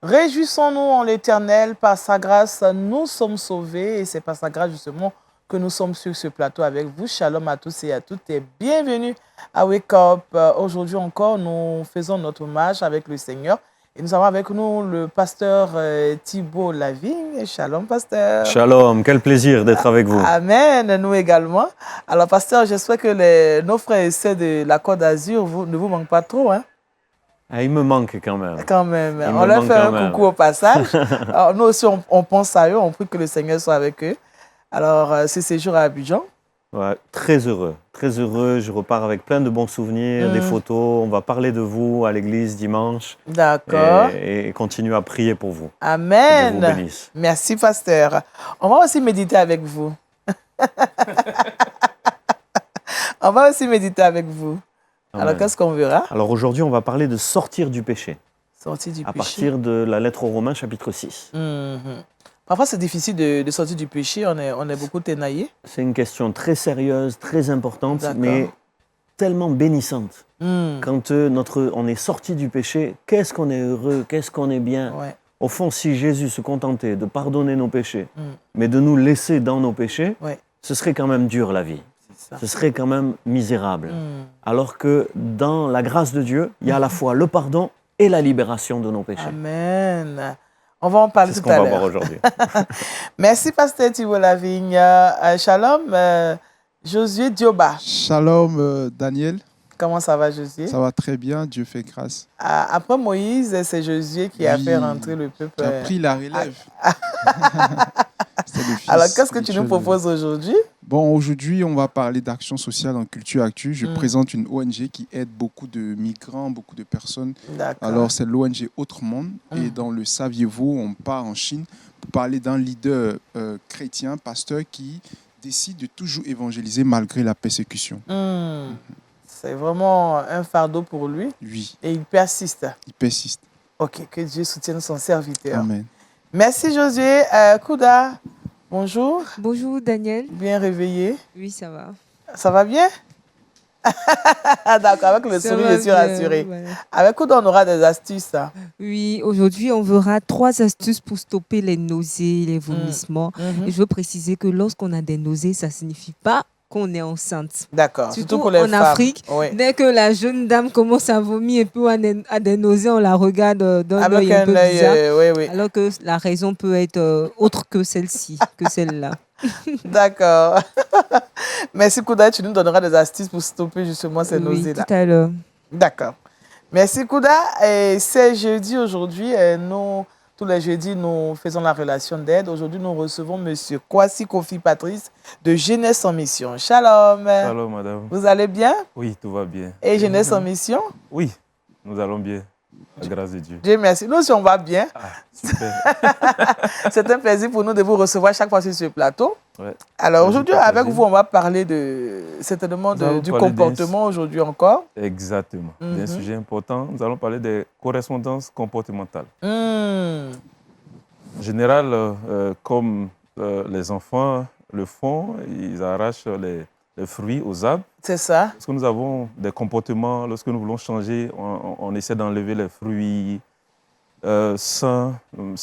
Réjouissons-nous en l'Éternel, par sa grâce, nous sommes sauvés et c'est par sa grâce justement que nous sommes sur ce plateau avec vous. Shalom à tous et à toutes et bienvenue à Wake Up. Aujourd'hui encore, nous faisons notre hommage avec le Seigneur et nous avons avec nous le pasteur Thibault Lavigne. Shalom, pasteur. Shalom, quel plaisir d'être avec vous. Amen, nous également. Alors, pasteur, j'espère que nos frères et sœurs de la Côte d'Azur ne vous manquent pas trop, hein? Ah, il me manque quand même. Quand même. On leur fait un coucou au passage. Alors, nous aussi, on pense à eux, on prie que le Seigneur soit avec eux. Alors, ce séjour à Abidjan. Ouais, très heureux, très heureux. Je repars avec plein de bons souvenirs, des photos. On va parler de vous à l'église dimanche. D'accord. Et continuer à prier pour vous. Amen. Que Dieu vous bénisse. Merci, pasteur. On va aussi méditer avec vous. On va aussi méditer avec vous. Amen. Alors, qu'est-ce qu'on verra? Alors aujourd'hui, on va parler de sortir du péché. Sortir du péché. À partir de la lettre aux Romains, chapitre 6. Parfois, c'est difficile de sortir du péché. On est beaucoup ténaillé. C'est une question très sérieuse, très importante, mais tellement bénissante. Quand on est sorti du péché, qu'est-ce qu'on est heureux, qu'est-ce qu'on est bien. Ouais. Au fond, si Jésus se contentait de pardonner nos péchés, mais de nous laisser dans nos péchés, ce serait quand même dur la vie. Ce serait quand même misérable. Alors que dans la grâce de Dieu, il y a à la fois le pardon et la libération de nos péchés. Amen. On va en parler tout à l'heure. C'est ce qu'on va voir aujourd'hui. Merci, pasteur Thibault Lavigne. Shalom, Josué Dioba. Shalom, Daniel. Comment ça va, Josué? Ça va très bien, Dieu fait grâce. Après Moïse, c'est Josué qui a fait rentrer le peuple. Qui a pris la relève. C'est le fils. Alors, qu'est-ce que tu nous proposes aujourd'hui? Bon, aujourd'hui, on va parler d'action sociale en culture actuelle. Je présente une ONG qui aide beaucoup de migrants, beaucoup de personnes. Alors, c'est l'ONG Autre Monde. Et dans le Saviez-vous, on part en Chine pour parler d'un leader chrétien, pasteur, qui décide de toujours évangéliser malgré la persécution. C'est vraiment un fardeau pour lui. Oui. Et il persiste. Il persiste. Ok, que Dieu soutienne son serviteur. Amen. Merci, Josué. Kouda, bonjour. Bonjour, Daniel. Bien réveillé? Oui, ça va. Ça va bien? D'accord, avec le sourire, je suis rassurée. Voilà. Avec Kouda, on aura des astuces. Oui, aujourd'hui, on verra 3 astuces pour stopper les nausées, les vomissements. Et je veux préciser que lorsqu'on a des nausées, ça ne signifie pas qu'on est enceinte. D'accord. Surtout pour les en femmes. Afrique, dès que la jeune dame commence à vomir et puis a des nausées, on la regarde d'un œil un peu bizarre. Alors que la raison peut être autre que celle-ci, que celle-là. D'accord. Merci, Kouda. Tu nous donneras des astuces pour stopper justement ces nausées-là. Tout à l'heure. D'accord. Merci, Kouda. Et c'est jeudi aujourd'hui. Tous les jeudis, nous faisons la relation d'aide. Aujourd'hui, nous recevons M. Kwasi Kofi Patrice de Jeunesse en Mission. Shalom. Shalom, madame. Vous allez bien? Oui, tout va bien. Et Jeunesse en Mission? Oui, nous allons bien. La grâce de Dieu. Dieu merci. Nous aussi, on va bien. Ah, super. C'est un plaisir pour nous de vous recevoir chaque fois sur ce plateau. Ouais. Alors aujourd'hui, avec vous, on va parler certainement du comportement aujourd'hui encore. Exactement. C'est un sujet important. Nous allons parler des correspondances comportementales. En général, comme les enfants le font, ils arrachent les fruits aux arbres. C'est ça. Lorsque nous avons des comportements, lorsque nous voulons changer, on essaie d'enlever les fruits sans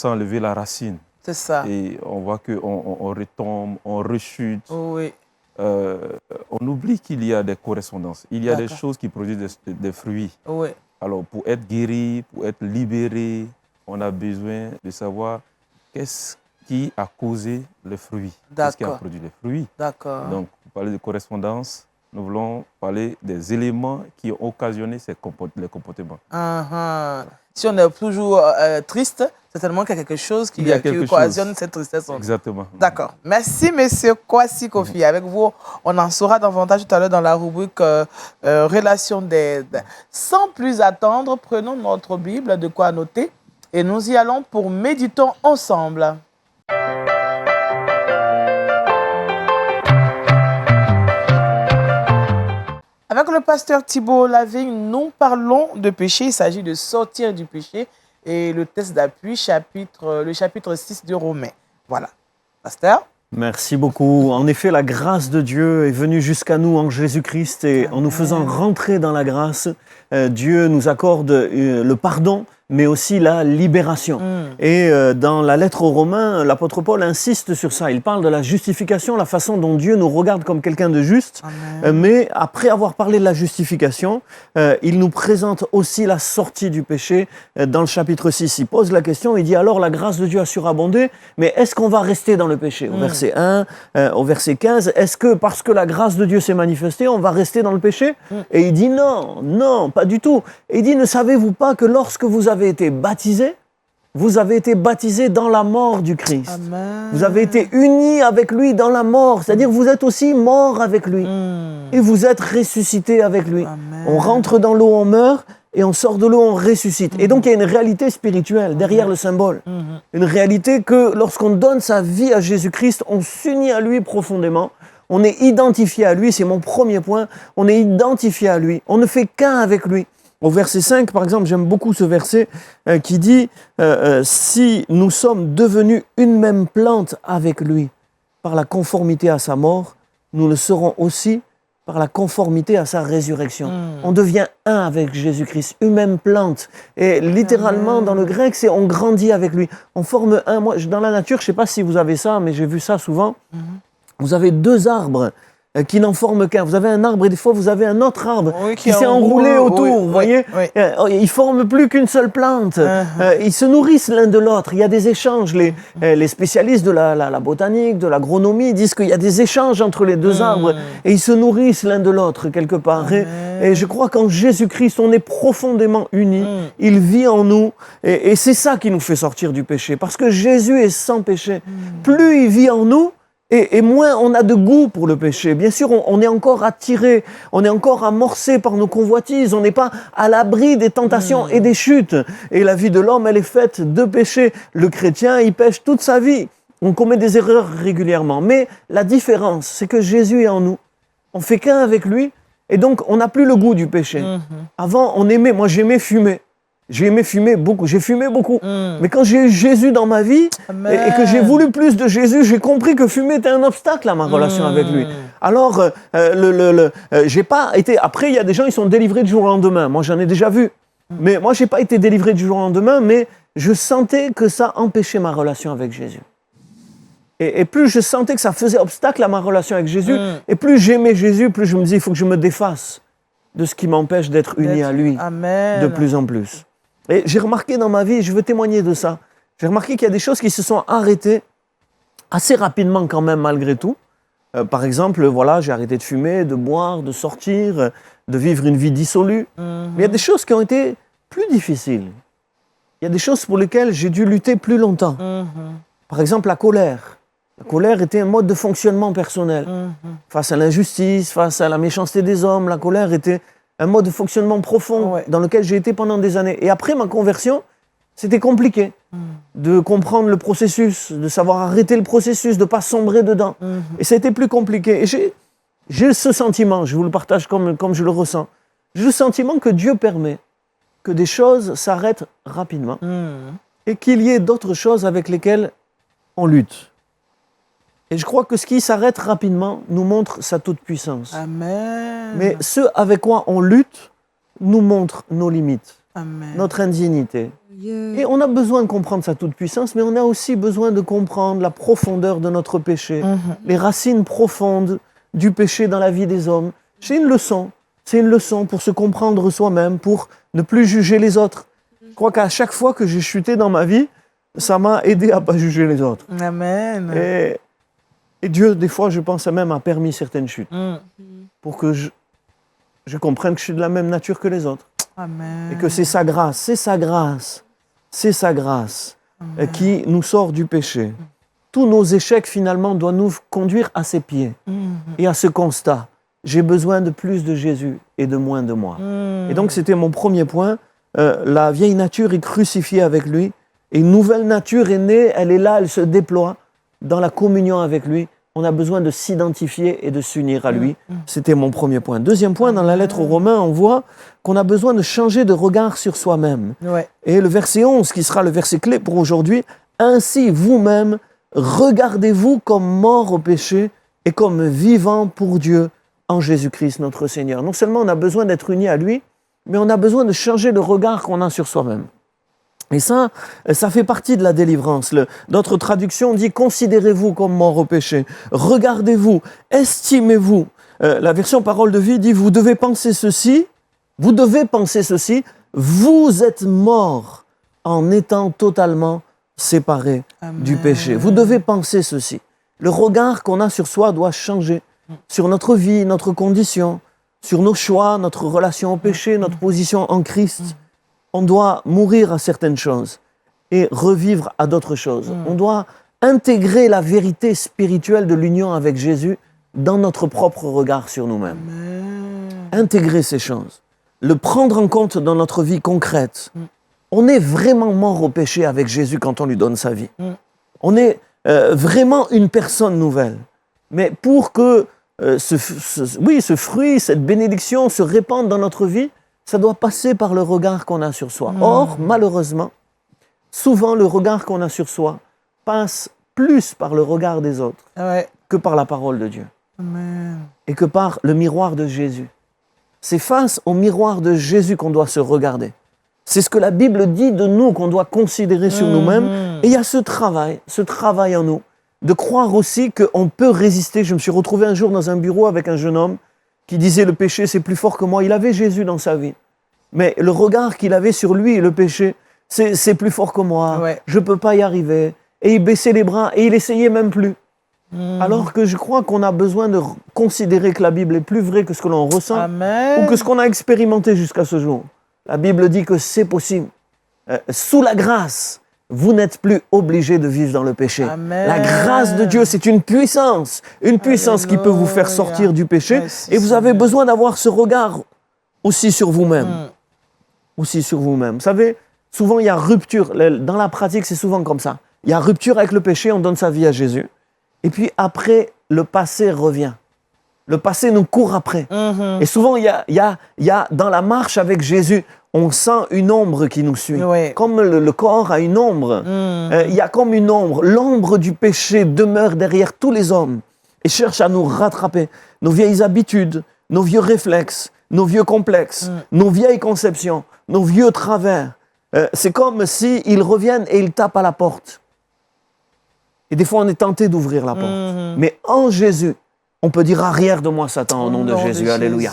enlever la racine. C'est ça. Et on voit qu'on retombe, on rechute. Oui. On oublie qu'il y a des correspondances. Il y a des choses qui produisent des fruits. Oui. Alors, pour être guéri, pour être libéré, on a besoin de savoir qu'est-ce qui a causé le fruit. Qu'est-ce qui a produit les fruits. D'accord. Donc, pour parler de correspondance, nous voulons parler des éléments qui ont occasionné les comportements. Si on est toujours triste, certainement qu'il y a quelque chose qui occasionne cette tristesse. Exactement. D'accord. Merci, M. Kwasi Kofi. Avec vous, on en saura davantage tout à l'heure dans la rubrique Relations d'aide. Sans plus attendre, prenons notre Bible, de quoi noter, et nous y allons pour méditons ensemble. Avec le pasteur Thibault Lavigne, nous parlons de péché. Il s'agit de sortir du péché. Et le texte d'appui, le chapitre 6 de Romains. Voilà. Pasteur? Merci beaucoup. En effet, la grâce de Dieu est venue jusqu'à nous en Jésus-Christ. Et en nous faisant rentrer dans la grâce, Dieu nous accorde le pardon, mais aussi la libération. Et dans la lettre aux Romains, l'apôtre Paul insiste sur ça. Il parle de la justification, la façon dont Dieu nous regarde comme quelqu'un de juste. Mais après avoir parlé de la justification, il nous présente aussi la sortie du péché. Dans le chapitre 6, il pose la question, il dit alors la grâce de Dieu a surabondé, mais est-ce qu'on va rester dans le péché? Au verset 1, au verset 15, est-ce que parce que la grâce de Dieu s'est manifestée, on va rester dans le péché? Et il dit non, non, pas du tout. Et il dit, ne savez-vous pas que lorsque vous avez été baptisés dans la mort du Christ. Amen. Vous avez été unis avec lui dans la mort, c'est-à-dire vous êtes aussi morts avec lui. Et vous êtes ressuscités avec lui. Amen. On rentre dans l'eau, on meurt, et on sort de l'eau, on ressuscite. Et donc il y a une réalité spirituelle derrière le symbole. Une réalité que lorsqu'on donne sa vie à Jésus-Christ, on s'unit à lui profondément. On est identifié à lui, c'est mon premier point. On est identifié à lui. On ne fait qu'un avec lui. Au verset 5, par exemple, j'aime beaucoup ce verset qui dit « Si nous sommes devenus une même plante avec lui par la conformité à sa mort, nous le serons aussi par la conformité à sa résurrection. » On devient un avec Jésus-Christ, une même plante. Et littéralement, dans le grec, c'est on grandit avec lui. On forme un. Moi, dans la nature, je ne sais pas si vous avez ça, mais j'ai vu ça souvent. Vous avez deux arbres qui n'en forment qu'un. Vous avez un arbre et des fois vous avez un autre arbre qui s'est enroulé autour, vous voyez. Ils ne forment plus qu'une seule plante. Ils se nourrissent l'un de l'autre. Il y a des échanges. Les spécialistes de la botanique, de l'agronomie disent qu'il y a des échanges entre les deux arbres et ils se nourrissent l'un de l'autre quelque part. Et je crois qu'en Jésus-Christ, on est profondément unis. Il vit en nous et c'est ça qui nous fait sortir du péché. Parce que Jésus est sans péché. Plus il vit en nous, et moins on a de goût pour le péché. Bien sûr, on est encore attiré, on est encore amorcé par nos convoitises, on n'est pas à l'abri des tentations et des chutes. Et la vie de l'homme, elle est faite de péché. Le chrétien, il pêche toute sa vie. On commet des erreurs régulièrement. Mais la différence, c'est que Jésus est en nous. On fait qu'un avec lui, et donc on n'a plus le goût du péché. Avant, on aimait, moi j'aimais fumer. J'ai aimé fumer beaucoup, j'ai fumé beaucoup. Mais quand j'ai eu Jésus dans ma vie et que j'ai voulu plus de Jésus, j'ai compris que fumer était un obstacle à ma relation avec lui. Alors, j'ai pas été... Après, il y a des gens, ils sont délivrés du jour au lendemain. Moi, j'en ai déjà vu. Mais moi, j'ai pas été délivré du jour au lendemain, mais je sentais que ça empêchait ma relation avec Jésus. Et plus je sentais que ça faisait obstacle à ma relation avec Jésus, et plus j'aimais Jésus, plus je me disais, il faut que je me défasse de ce qui m'empêche d'être uni à lui de plus en plus. Et j'ai remarqué dans ma vie, je veux témoigner de ça, j'ai remarqué qu'il y a des choses qui se sont arrêtées assez rapidement quand même malgré tout. Par exemple, voilà, j'ai arrêté de fumer, de boire, de sortir, de vivre une vie dissolue. Mais il y a des choses qui ont été plus difficiles. Il y a des choses pour lesquelles j'ai dû lutter plus longtemps. Par exemple, la colère. La colère était un mode de fonctionnement personnel. Face à l'injustice, face à la méchanceté des hommes, la colère était un mode de fonctionnement profond dans lequel j'ai été pendant des années. Et après ma conversion, c'était compliqué de comprendre le processus, de savoir arrêter le processus, de ne pas sombrer dedans. Et ça a été plus compliqué. Et j'ai ce sentiment, je vous le partage comme je le ressens, j'ai le sentiment que Dieu permet que des choses s'arrêtent rapidement et qu'il y ait d'autres choses avec lesquelles on lutte. Et je crois que ce qui s'arrête rapidement nous montre sa toute-puissance. Amen. Mais ce avec quoi on lutte nous montre nos limites, notre indignité. Et on a besoin de comprendre sa toute-puissance, mais on a aussi besoin de comprendre la profondeur de notre péché, les racines profondes du péché dans la vie des hommes. C'est une leçon. C'est une leçon pour se comprendre soi-même, pour ne plus juger les autres. Je crois qu'à chaque fois que j'ai chuté dans ma vie, ça m'a aidé à ne pas juger les autres. Amen. Et Dieu, des fois, je pense, même a permis certaines chutes pour que je comprenne que je suis de la même nature que les autres. Amen. Et que c'est sa grâce qui nous sort du péché. Tous nos échecs, finalement, doivent nous conduire à ses pieds et à ce constat. J'ai besoin de plus de Jésus et de moins de moi. Et donc, c'était mon premier point. La vieille nature est crucifiée avec lui et une nouvelle nature est née, elle est là, elle se déploie dans la communion avec lui. On a besoin de s'identifier et de s'unir à lui. C'était mon premier point. Deuxième point, dans la lettre aux Romains, on voit qu'on a besoin de changer de regard sur soi-même. Et le verset 11, qui sera le verset clé pour aujourd'hui, « Ainsi vous-même, regardez-vous comme morts au péché et comme vivants pour Dieu en Jésus-Christ notre Seigneur. » Non seulement on a besoin d'être unis à lui, mais on a besoin de changer le regard qu'on a sur soi-même. Et ça fait partie de la délivrance. D'autres traductions disent « Considérez-vous comme mort au péché, regardez-vous, estimez-vous ». La version Parole de vie dit « Vous devez penser ceci, vous êtes morts en étant totalement séparés du péché. Vous devez penser ceci. » Le regard qu'on a sur soi doit changer, sur notre vie, notre condition, sur nos choix, notre relation au péché, notre position en Christ. On doit mourir à certaines choses et revivre à d'autres choses. On doit intégrer la vérité spirituelle de l'union avec Jésus dans notre propre regard sur nous-mêmes. Intégrer ces choses, le prendre en compte dans notre vie concrète. On est vraiment mort au péché avec Jésus quand on lui donne sa vie. On est vraiment une personne nouvelle. Mais pour que ce fruit, cette bénédiction se répande dans notre vie, ça doit passer par le regard qu'on a sur soi. Or, malheureusement, souvent le regard qu'on a sur soi passe plus par le regard des autres que par la parole de Dieu. Amen. Et que par le miroir de Jésus. C'est face au miroir de Jésus qu'on doit se regarder. C'est ce que la Bible dit de nous, qu'on doit considérer sur nous-mêmes. Et il y a ce travail en nous, de croire aussi qu'on peut résister. Je me suis retrouvé un jour dans un bureau avec un jeune homme qui disait « le péché c'est plus fort que moi ». Il avait Jésus dans sa vie. Mais le regard qu'il avait sur lui, le péché, c'est plus fort que moi, je ne peux pas y arriver. Et il baissait les bras et il essayait même plus. Alors que je crois qu'on a besoin de considérer que la Bible est plus vraie que ce que l'on ressent. Amen. Ou que ce qu'on a expérimenté jusqu'à ce jour. La Bible dit que c'est possible. Sous la grâce, vous n'êtes plus obligé de vivre dans le péché. Amen. La grâce de Dieu, c'est une puissance qui peut vous faire sortir du péché. Et vous avez besoin d'avoir ce regard aussi sur vous-même. Aussi sur vous-même. Vous savez, souvent il y a rupture. Dans la pratique, c'est souvent comme ça. Il y a rupture avec le péché, on donne sa vie à Jésus. Et puis après, le passé revient. Le passé nous court après. Et souvent, il y a dans la marche avec Jésus, on sent une ombre qui nous suit. Comme le corps a une ombre. Il y a comme une ombre. L'ombre du péché demeure derrière tous les hommes et cherche à nous rattraper. Nos vieilles habitudes, nos vieux réflexes, nos vieux complexes, nos vieilles conceptions, nos vieux travers. C'est comme s'ils reviennent et ils tapent à la porte. Et des fois, on est tenté d'ouvrir la porte. Mais en Jésus, on peut dire « Arrière de moi, Satan, au nom de Jésus. » Alléluia.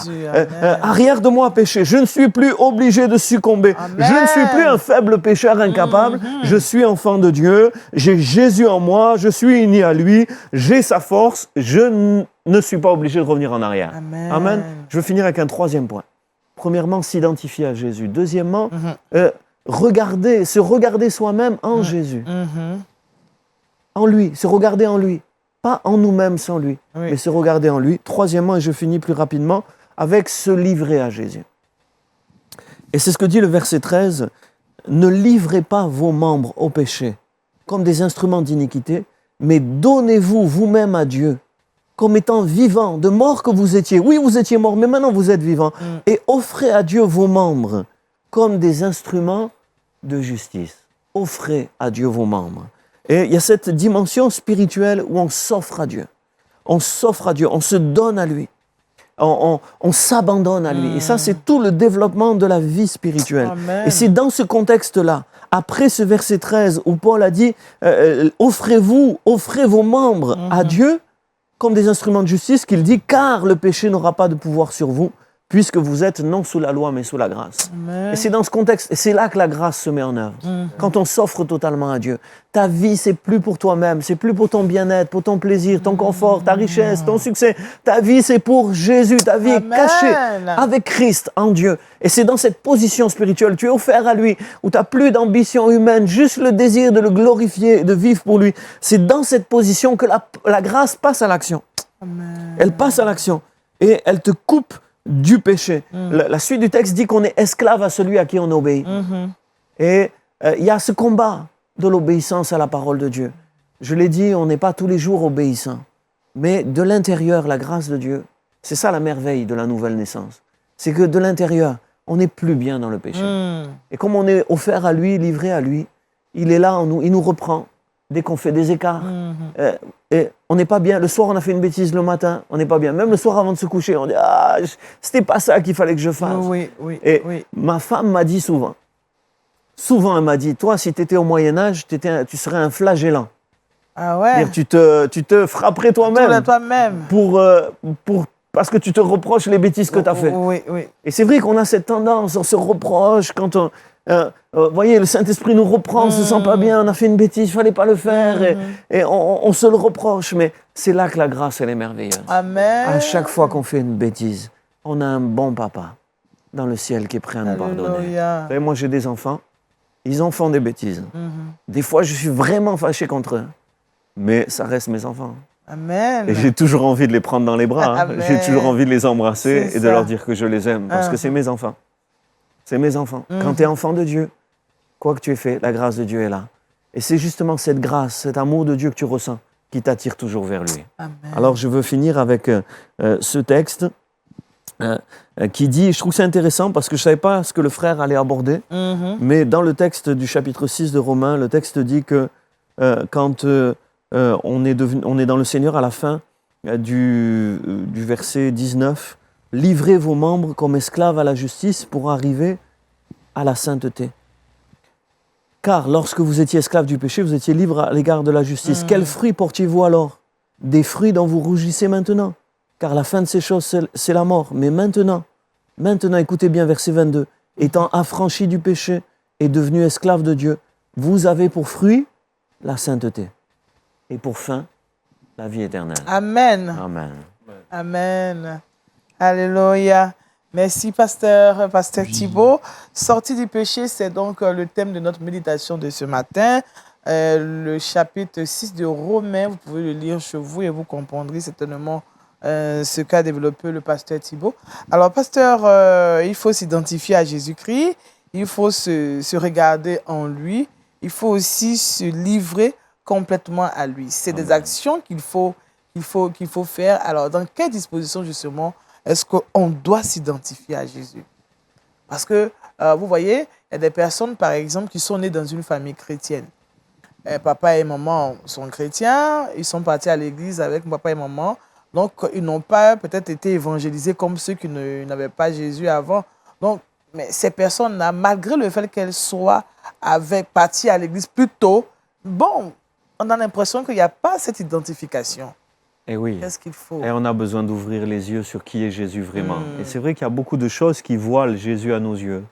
Arrière de moi, péché. Je ne suis plus obligé de succomber. Amen. Je ne suis plus un faible pécheur incapable. Je suis enfant de Dieu. J'ai Jésus en moi. Je suis uni à lui. J'ai sa force. Je ne suis pas obligé de revenir en arrière. Amen. Amen. Je veux finir avec un troisième point. Premièrement, s'identifier à Jésus. Deuxièmement, se regarder soi-même en Jésus. En lui, se regarder en lui. Pas en nous-mêmes sans lui, mais se regarder en lui. Troisièmement, et je finis plus rapidement, avec se livrer à Jésus. Et c'est ce que dit le verset 13. « Ne livrez pas vos membres au péché comme des instruments d'iniquité, mais donnez-vous vous-même à Dieu comme étant vivants, de mort que vous étiez. Oui, vous étiez morts, mais maintenant vous êtes vivants. Et offrez à Dieu vos membres comme des instruments de justice. Offrez à Dieu vos membres. » Et il y a cette dimension spirituelle où on s'offre à Dieu. On s'offre à Dieu, on se donne à lui. On s'abandonne à lui. Et ça, c'est tout le développement de la vie spirituelle. Amen. Et c'est dans ce contexte-là, après ce verset 13, où Paul a dit « offrez vos membres à Dieu comme des instruments de justice », qu'il dit « car le péché n'aura pas de pouvoir sur vous, puisque vous êtes non sous la loi, mais sous la grâce. » Et c'est dans ce contexte, et c'est là que la grâce se met en œuvre. Quand on s'offre totalement à Dieu. Ta vie, c'est plus pour toi-même, c'est plus pour ton bien-être, pour ton plaisir, ton confort, ta richesse, ton succès. Ta vie, c'est pour Jésus. Ta vie est cachée avec Christ en Dieu. Et c'est dans cette position spirituelle, tu es offert à lui, où tu n'as plus d'ambition humaine, juste le désir de le glorifier, de vivre pour lui. C'est dans cette position que la grâce passe à l'action. Elle passe à l'action et elle te coupe du péché. La suite du texte dit qu'on est esclave à celui à qui on obéit. Et il y a ce combat de l'obéissance à la parole de Dieu. Je l'ai dit, on n'est pas tous les jours obéissants. Mais de l'intérieur, la grâce de Dieu, c'est ça la merveille de la nouvelle naissance. C'est que de l'intérieur, on n'est plus bien dans le péché. Et comme on est offert à lui, livré à lui, il est là en nous, il nous reprend dès qu'on fait des écarts. Et on n'est pas bien. Le soir, on a fait une bêtise le matin, on n'est pas bien. Même le soir avant de se coucher, on dit « Ah, c'était pas ça qu'il fallait que je fasse. » Et ma femme m'a dit souvent, souvent elle m'a dit, toi, si tu étais au Moyen-Âge, tu serais un flagellant. Ah ouais. Tu te frapperais toi-même. Parce que tu te reproches les bêtises que tu as faites. Oui, oui. Et c'est vrai qu'on a cette tendance, on se reproche quand on... voyez, le Saint-Esprit nous reprend, on ne se sent pas bien, on a fait une bêtise, il ne fallait pas le faire, et on se le reproche. Mais c'est là que la grâce, elle est merveilleuse. Amen. À chaque fois qu'on fait une bêtise, on a un bon papa dans le ciel qui est prêt à nous pardonner. Vous savez, moi, j'ai des enfants, ils en font des bêtises. Des fois, je suis vraiment fâché contre eux, mais ça reste mes enfants. Amen. Et j'ai toujours envie de les prendre dans les bras. Hein. J'ai toujours envie de les embrasser et de leur dire que je les aime. Parce que c'est mes enfants. C'est mes enfants. Quand tu es enfant de Dieu, quoi que tu aies fait, la grâce de Dieu est là. Et c'est justement cette grâce, cet amour de Dieu que tu ressens qui t'attire toujours vers lui. Amen. Alors je veux finir avec ce texte qui dit, je trouve que c'est intéressant parce que je ne savais pas ce que le frère allait aborder, mais dans le texte du chapitre 6 de Romains, le texte dit que quand... on est dans le Seigneur à la fin du verset 19. « Livrez vos membres comme esclaves à la justice pour arriver à la sainteté. Car lorsque vous étiez esclaves du péché, vous étiez libres à l'égard de la justice. Quels fruits portiez-vous alors? Des fruits dont vous rougissez maintenant. Car la fin de ces choses, c'est la mort. Mais maintenant, écoutez bien verset 22. Étant affranchis du péché et devenus esclaves de Dieu, vous avez pour fruit la sainteté. Et pour fin, la vie éternelle. Amen. Amen. Amen. Alléluia. Merci, Pasteur Thibault. Sortie du péché, c'est donc le thème de notre méditation de ce matin. Le chapitre 6 de Romains, vous pouvez le lire chez vous et vous comprendrez certainement ce qu'a développé le Pasteur Thibault. Alors, Pasteur, il faut s'identifier à Jésus-Christ, il faut se regarder en lui, il faut aussi se livrer complètement à lui. C'est des actions qu'il faut faire. Alors, dans quelle disposition, justement, est-ce qu'on doit s'identifier à Jésus? Parce que, vous voyez, il y a des personnes, par exemple, qui sont nées dans une famille chrétienne. Papa et maman sont chrétiens, ils sont partis à l'église avec papa et maman, donc ils n'ont pas peut-être été évangélisés comme ceux qui n'avaient pas Jésus avant. Donc, mais ces personnes-là, malgré le fait qu'elles soient parties à l'église plus tôt, bon, on a l'impression qu'il n'y a pas cette identification. Et oui. Qu'est-ce qu'il faut? Et on a besoin d'ouvrir les yeux sur qui est Jésus vraiment. Et c'est vrai qu'il y a beaucoup de choses qui voilent Jésus à nos yeux.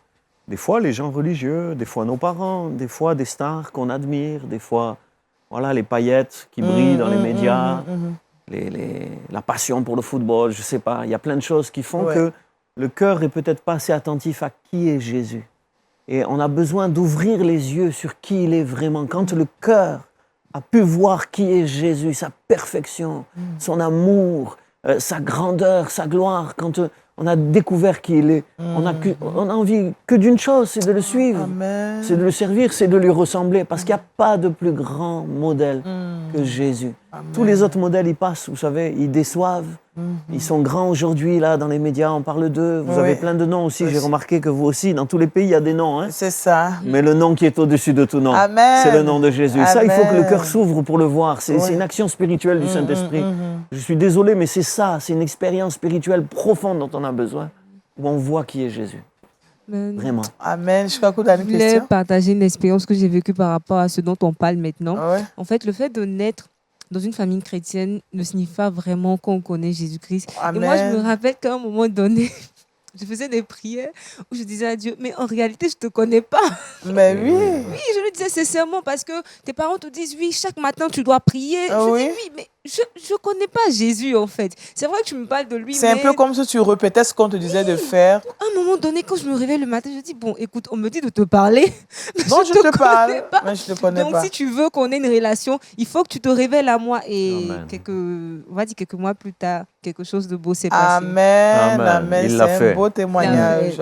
Des fois, les gens religieux, des fois nos parents, des fois des stars qu'on admire, des fois voilà, les paillettes qui brillent dans les médias, la passion pour le football, je ne sais pas. Il y a plein de choses qui font que le cœur n'est peut-être pas assez attentif à qui est Jésus. Et on a besoin d'ouvrir les yeux sur qui il est vraiment. Quand le cœur a pu voir qui est Jésus, sa perfection, son amour, sa grandeur, sa gloire, quand on a découvert qui il est, on a envie que d'une chose, c'est de le suivre, c'est de le servir, c'est de lui ressembler, parce qu'il n'y a pas de plus grand modèle que Jésus. Amen. Tous les autres modèles, ils passent, vous savez, ils déçoivent, ils sont grands aujourd'hui, là, dans les médias, on parle d'eux, vous avez plein de noms aussi, j'ai remarqué que vous aussi, dans tous les pays, il y a des noms. Hein. C'est ça. Mais le nom qui est au-dessus de tout nom, c'est le nom de Jésus. Ça, il faut que le cœur s'ouvre pour le voir, c'est une action spirituelle du Saint-Esprit. Je suis désolé, mais c'est ça, c'est une expérience spirituelle profonde dont on a besoin, où on voit qui est Jésus. Vraiment. Amen. Je crois que vous avez une question. Je voulais partager une expérience que j'ai vécue par rapport à ce dont on parle maintenant. En fait, le fait de naître dans une famille chrétienne ne signifie pas vraiment qu'on connaît Jésus-Christ. Et moi, je me rappelle qu'à un moment donné, je faisais des prières où je disais à Dieu, mais en réalité, je ne te connais pas. Mais oui. Oui, je le disais sincèrement parce que tes parents te disent, oui, chaque matin, tu dois prier. Je dis, oui, mais je ne connais pas Jésus, en fait. C'est vrai que tu me parles de lui, c'est un peu comme si tu répétais ce qu'on te disait de faire. À un moment donné, quand je me réveille le matin, je dis, bon, écoute, on me dit de te parler. Non, je te parle, mais je ne te connais pas. pas. Donc, si tu veux qu'on ait une relation, il faut que tu te révèles à moi. Et quelques mois plus tard, quelque chose de beau s'est passé. Amen. C'est un beau témoignage.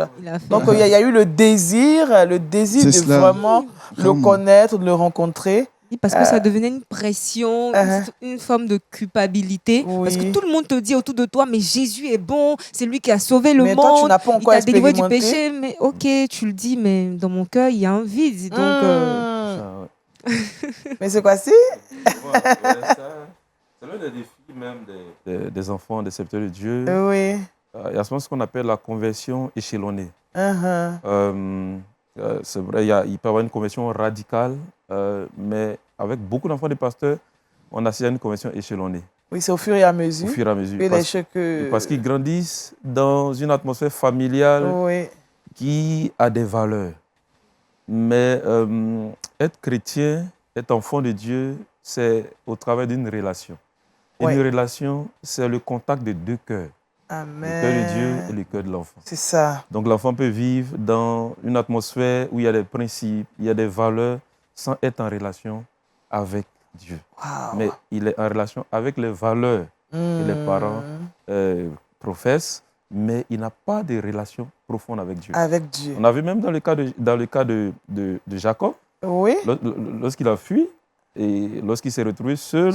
Donc, il y a eu le désir de vraiment le connaître, de le rencontrer. Parce que ça devenait une pression, une forme de culpabilité. Parce que tout le monde te dit autour de toi, mais Jésus est bon, c'est lui qui a sauvé le monde. Toi, tu n'as pas encore il t'a délivré du péché. Mais ok, tu le dis, mais dans mon cœur, il y a un vide. Donc, mais c'est quoi, si c'est l'un des défis même des enfants, des serviteurs de Dieu. Oui. Il y a ce qu'on appelle la conversion échelonnée. c'est vrai, il peut y avoir une conversion radicale, mais avec beaucoup d'enfants de pasteurs, on assiste à une conversion échelonnée. Oui, c'est au fur et à mesure. Au fur et à mesure. Parce qu'ils grandissent dans une atmosphère familiale qui a des valeurs. Mais être chrétien, être enfant de Dieu, c'est au travers d'une relation. Une relation, c'est le contact de deux cœurs. Amen. Le cœur de Dieu et le cœur de l'enfant. C'est ça. Donc l'enfant peut vivre dans une atmosphère où il y a des principes, il y a des valeurs, sans être en relation avec Dieu. Wow. Mais il est en relation avec les valeurs que les parents professent, mais il n'a pas de relation profonde avec Dieu. Avec Dieu. On a vu même dans le cas de Jacob, lorsqu'il a fui et lorsqu'il s'est retrouvé seul,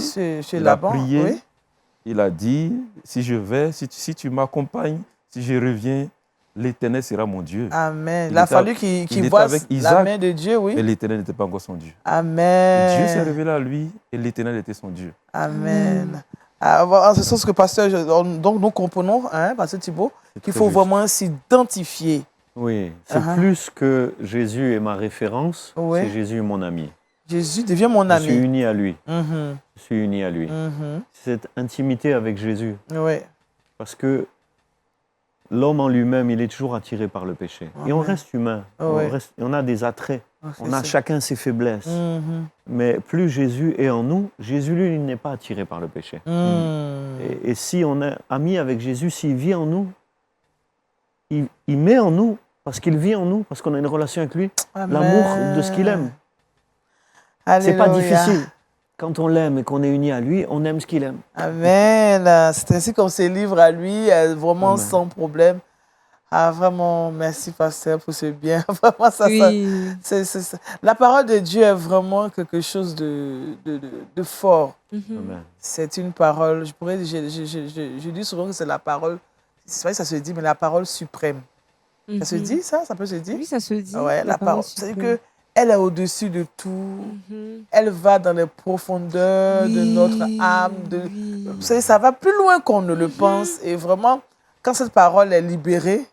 il a prié, il a dit, si je vais, si tu m'accompagnes, si je reviens, l'Éternel sera mon Dieu. Amen. Il a fallu qu'il voie la main de Dieu, mais l'Éternel n'était pas encore son Dieu. Amen. Dieu s'est révélé à lui et l'Éternel était son Dieu. Amen. En ce sens que, pasteur, donc nous comprenons, pasteur Thibaut, qu'il faut vraiment s'identifier. Oui, c'est plus que Jésus est ma référence, c'est Jésus est mon ami. Jésus devient mon ami. Je suis uni à lui. Je suis uni à lui. Cette intimité avec Jésus. Oui. Parce que l'homme en lui-même, il est toujours attiré par le péché. Et on reste humain. On a des attraits. On a chacun ses faiblesses. Mais plus Jésus est en nous, Jésus, lui, il n'est pas attiré par le péché. Et si on est ami avec Jésus, s'il vit en nous, il met en nous, parce qu'il vit en nous, parce qu'on a une relation avec lui, l'amour de ce qu'il aime. C'est pas difficile. Quand on l'aime et qu'on est uni à lui, on aime ce qu'il aime. Amen. C'est ainsi qu'on se livre à lui, vraiment sans problème. Ah, vraiment, merci, pasteur, pour ce bien. Vraiment, ça. La parole de Dieu est vraiment quelque chose de fort. C'est une parole, je dis souvent que c'est la parole, c'est vrai que ça se dit, mais la parole suprême. Ça se dit, ça? Ça peut se dire? Oui, ça se dit. Ouais, la parole. C'est-à-dire que elle est au-dessus de tout. Elle va dans les profondeurs de notre âme. Vous savez, ça va plus loin qu'on ne le pense. Et vraiment, quand cette parole est libérée,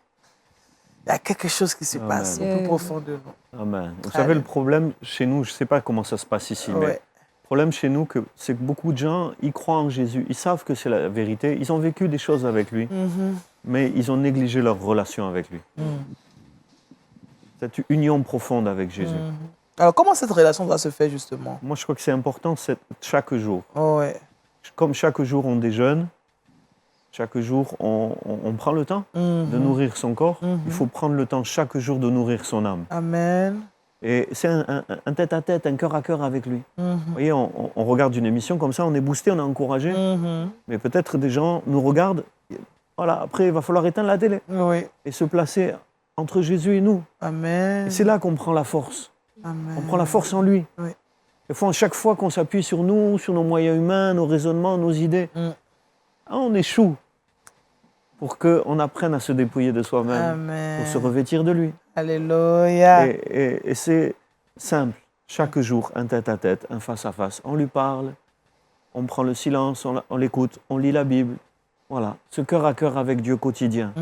il y a quelque chose qui se passe au plus profond de nous. Amen. Vous savez, le problème chez nous, je ne sais pas comment ça se passe ici, mais le problème chez nous, c'est que beaucoup de gens, ils croient en Jésus. Ils savent que c'est la vérité. Ils ont vécu des choses avec lui, mais ils ont négligé leur relation avec lui. Cette union profonde avec Jésus. Alors, comment cette relation doit se faire, justement? Moi, je crois que c'est important chaque jour. Comme chaque jour, on déjeune, chaque jour, on prend le temps de nourrir son corps. Il faut prendre le temps chaque jour de nourrir son âme. Amen. Et c'est un tête-à-tête, un cœur à cœur avec lui. Vous voyez, on regarde une émission comme ça, on est boosté, on est encouragé. Mais peut-être des gens nous regardent. Voilà, après, il va falloir éteindre la télé et se placer entre Jésus et nous. Amen. Et c'est là qu'on prend la force. Amen. On prend la force en lui. Des fois, chaque fois qu'on s'appuie sur nous, sur nos moyens humains, nos raisonnements, nos idées, on échoue pour qu'on apprenne à se dépouiller de soi-même, pour se revêtir de lui. Alléluia. Et c'est simple. Chaque jour, un tête-à-tête, un face-à-face. On lui parle, on prend le silence, on l'écoute, on lit la Bible. Voilà, ce cœur à cœur avec Dieu quotidien.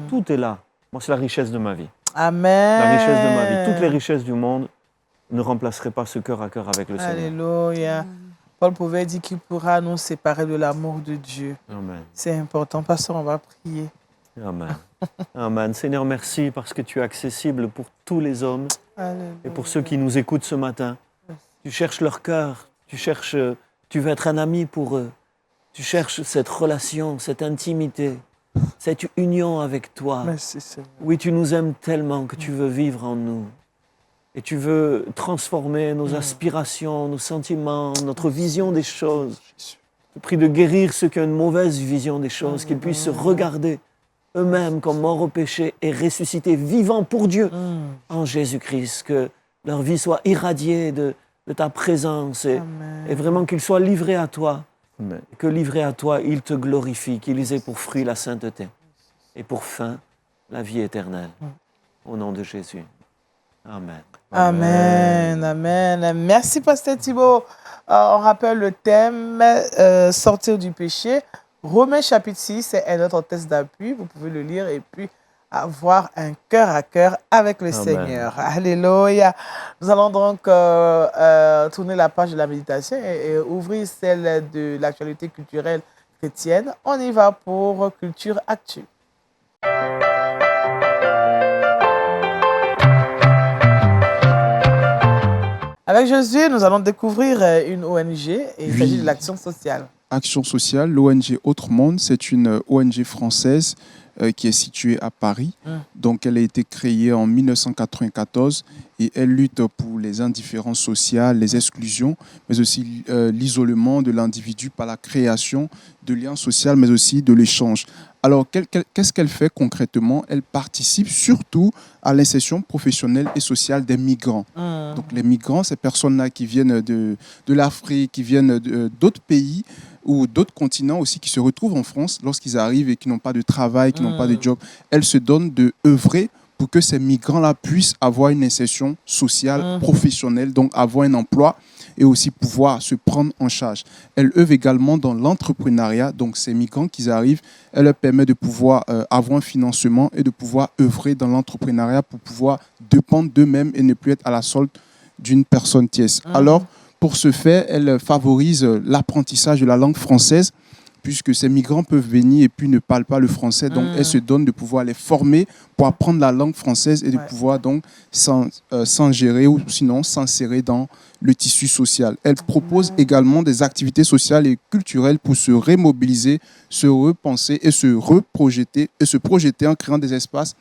Tout est là. Moi, c'est la richesse de ma vie. Amen. La richesse de ma vie. Toutes les richesses du monde ne remplaceraient pas ce cœur à cœur avec le Seigneur. Alléluia. Paul pouvait dire qu'il pourra nous séparer de l'amour de Dieu. Amen. C'est important. Pasteur, on va prier. Amen. Amen. Seigneur, merci parce que tu es accessible pour tous les hommes. Alléluia. Et pour ceux qui nous écoutent ce matin. Tu cherches leur cœur. Tu veux être un ami pour eux. Tu cherches cette relation, cette intimité, cette union avec toi. Merci, Seigneur. Oui, tu nous aimes tellement que tu veux vivre en nous. Et tu veux transformer nos aspirations, nos sentiments, notre vision des choses. Je prie de guérir ceux qui ont une mauvaise vision des choses, qu'ils puissent se regarder eux-mêmes comme morts au péché et ressuscités, vivants pour Dieu en Jésus-Christ. Que leur vie soit irradiée de ta présence et vraiment qu'ils soient livrés à toi. Amen. Que livrés à toi, ils te glorifient, qu'ils aient pour fruit la sainteté et pour fin la vie éternelle. Au nom de Jésus. Amen. Amen. Amen. Merci, pasteur Thibaut. On rappelle le thème sortir du péché. Romains chapitre 6, c'est un autre texte d'appui. Vous pouvez le lire et puis avoir un cœur à cœur avec le Seigneur. Alléluia. Nous allons donc tourner la page de la méditation et ouvrir celle de l'actualité culturelle chrétienne. On y va pour Culture Actu. Avec Josué, nous allons découvrir une ONG et il s'agit de l'Action sociale. Action sociale, l'ONG Autre Monde, c'est une ONG française qui est située à Paris. Donc, elle a été créée en 1994 et elle lutte pour les indifférences sociales, les exclusions, mais aussi l'isolement de l'individu par la création de liens sociaux, mais aussi de l'échange. Alors, qu'est-ce qu'elle fait concrètement? Elle participe surtout à l'insertion professionnelle et sociale des migrants. Donc, les migrants, ces personnes-là qui viennent de l'Afrique, qui viennent d'autres pays ou d'autres continents aussi, qui se retrouvent en France lorsqu'ils arrivent et qui n'ont pas de travail, qui n'ont pas de job. Elle se donne d'œuvrer pour que ces migrants-là puissent avoir une insertion sociale, professionnelle, donc avoir un emploi et aussi pouvoir se prendre en charge. Elle œuvre également dans l'entrepreneuriat, donc ces migrants qui arrivent, elle leur permet de pouvoir avoir un financement et de pouvoir œuvrer dans l'entrepreneuriat pour pouvoir dépendre d'eux-mêmes et ne plus être à la solde d'une personne tierce. Alors, pour ce faire, elle favorise l'apprentissage de la langue française, puisque ces migrants peuvent venir et puis ne parlent pas le français. Donc, elle se donne de pouvoir les former pour apprendre la langue française et de pouvoir donc s'ingérer ou sinon s'insérer dans le tissu social. Elle propose également des activités sociales et culturelles pour se remobiliser, se repenser et se reprojeter et se projeter en créant des espaces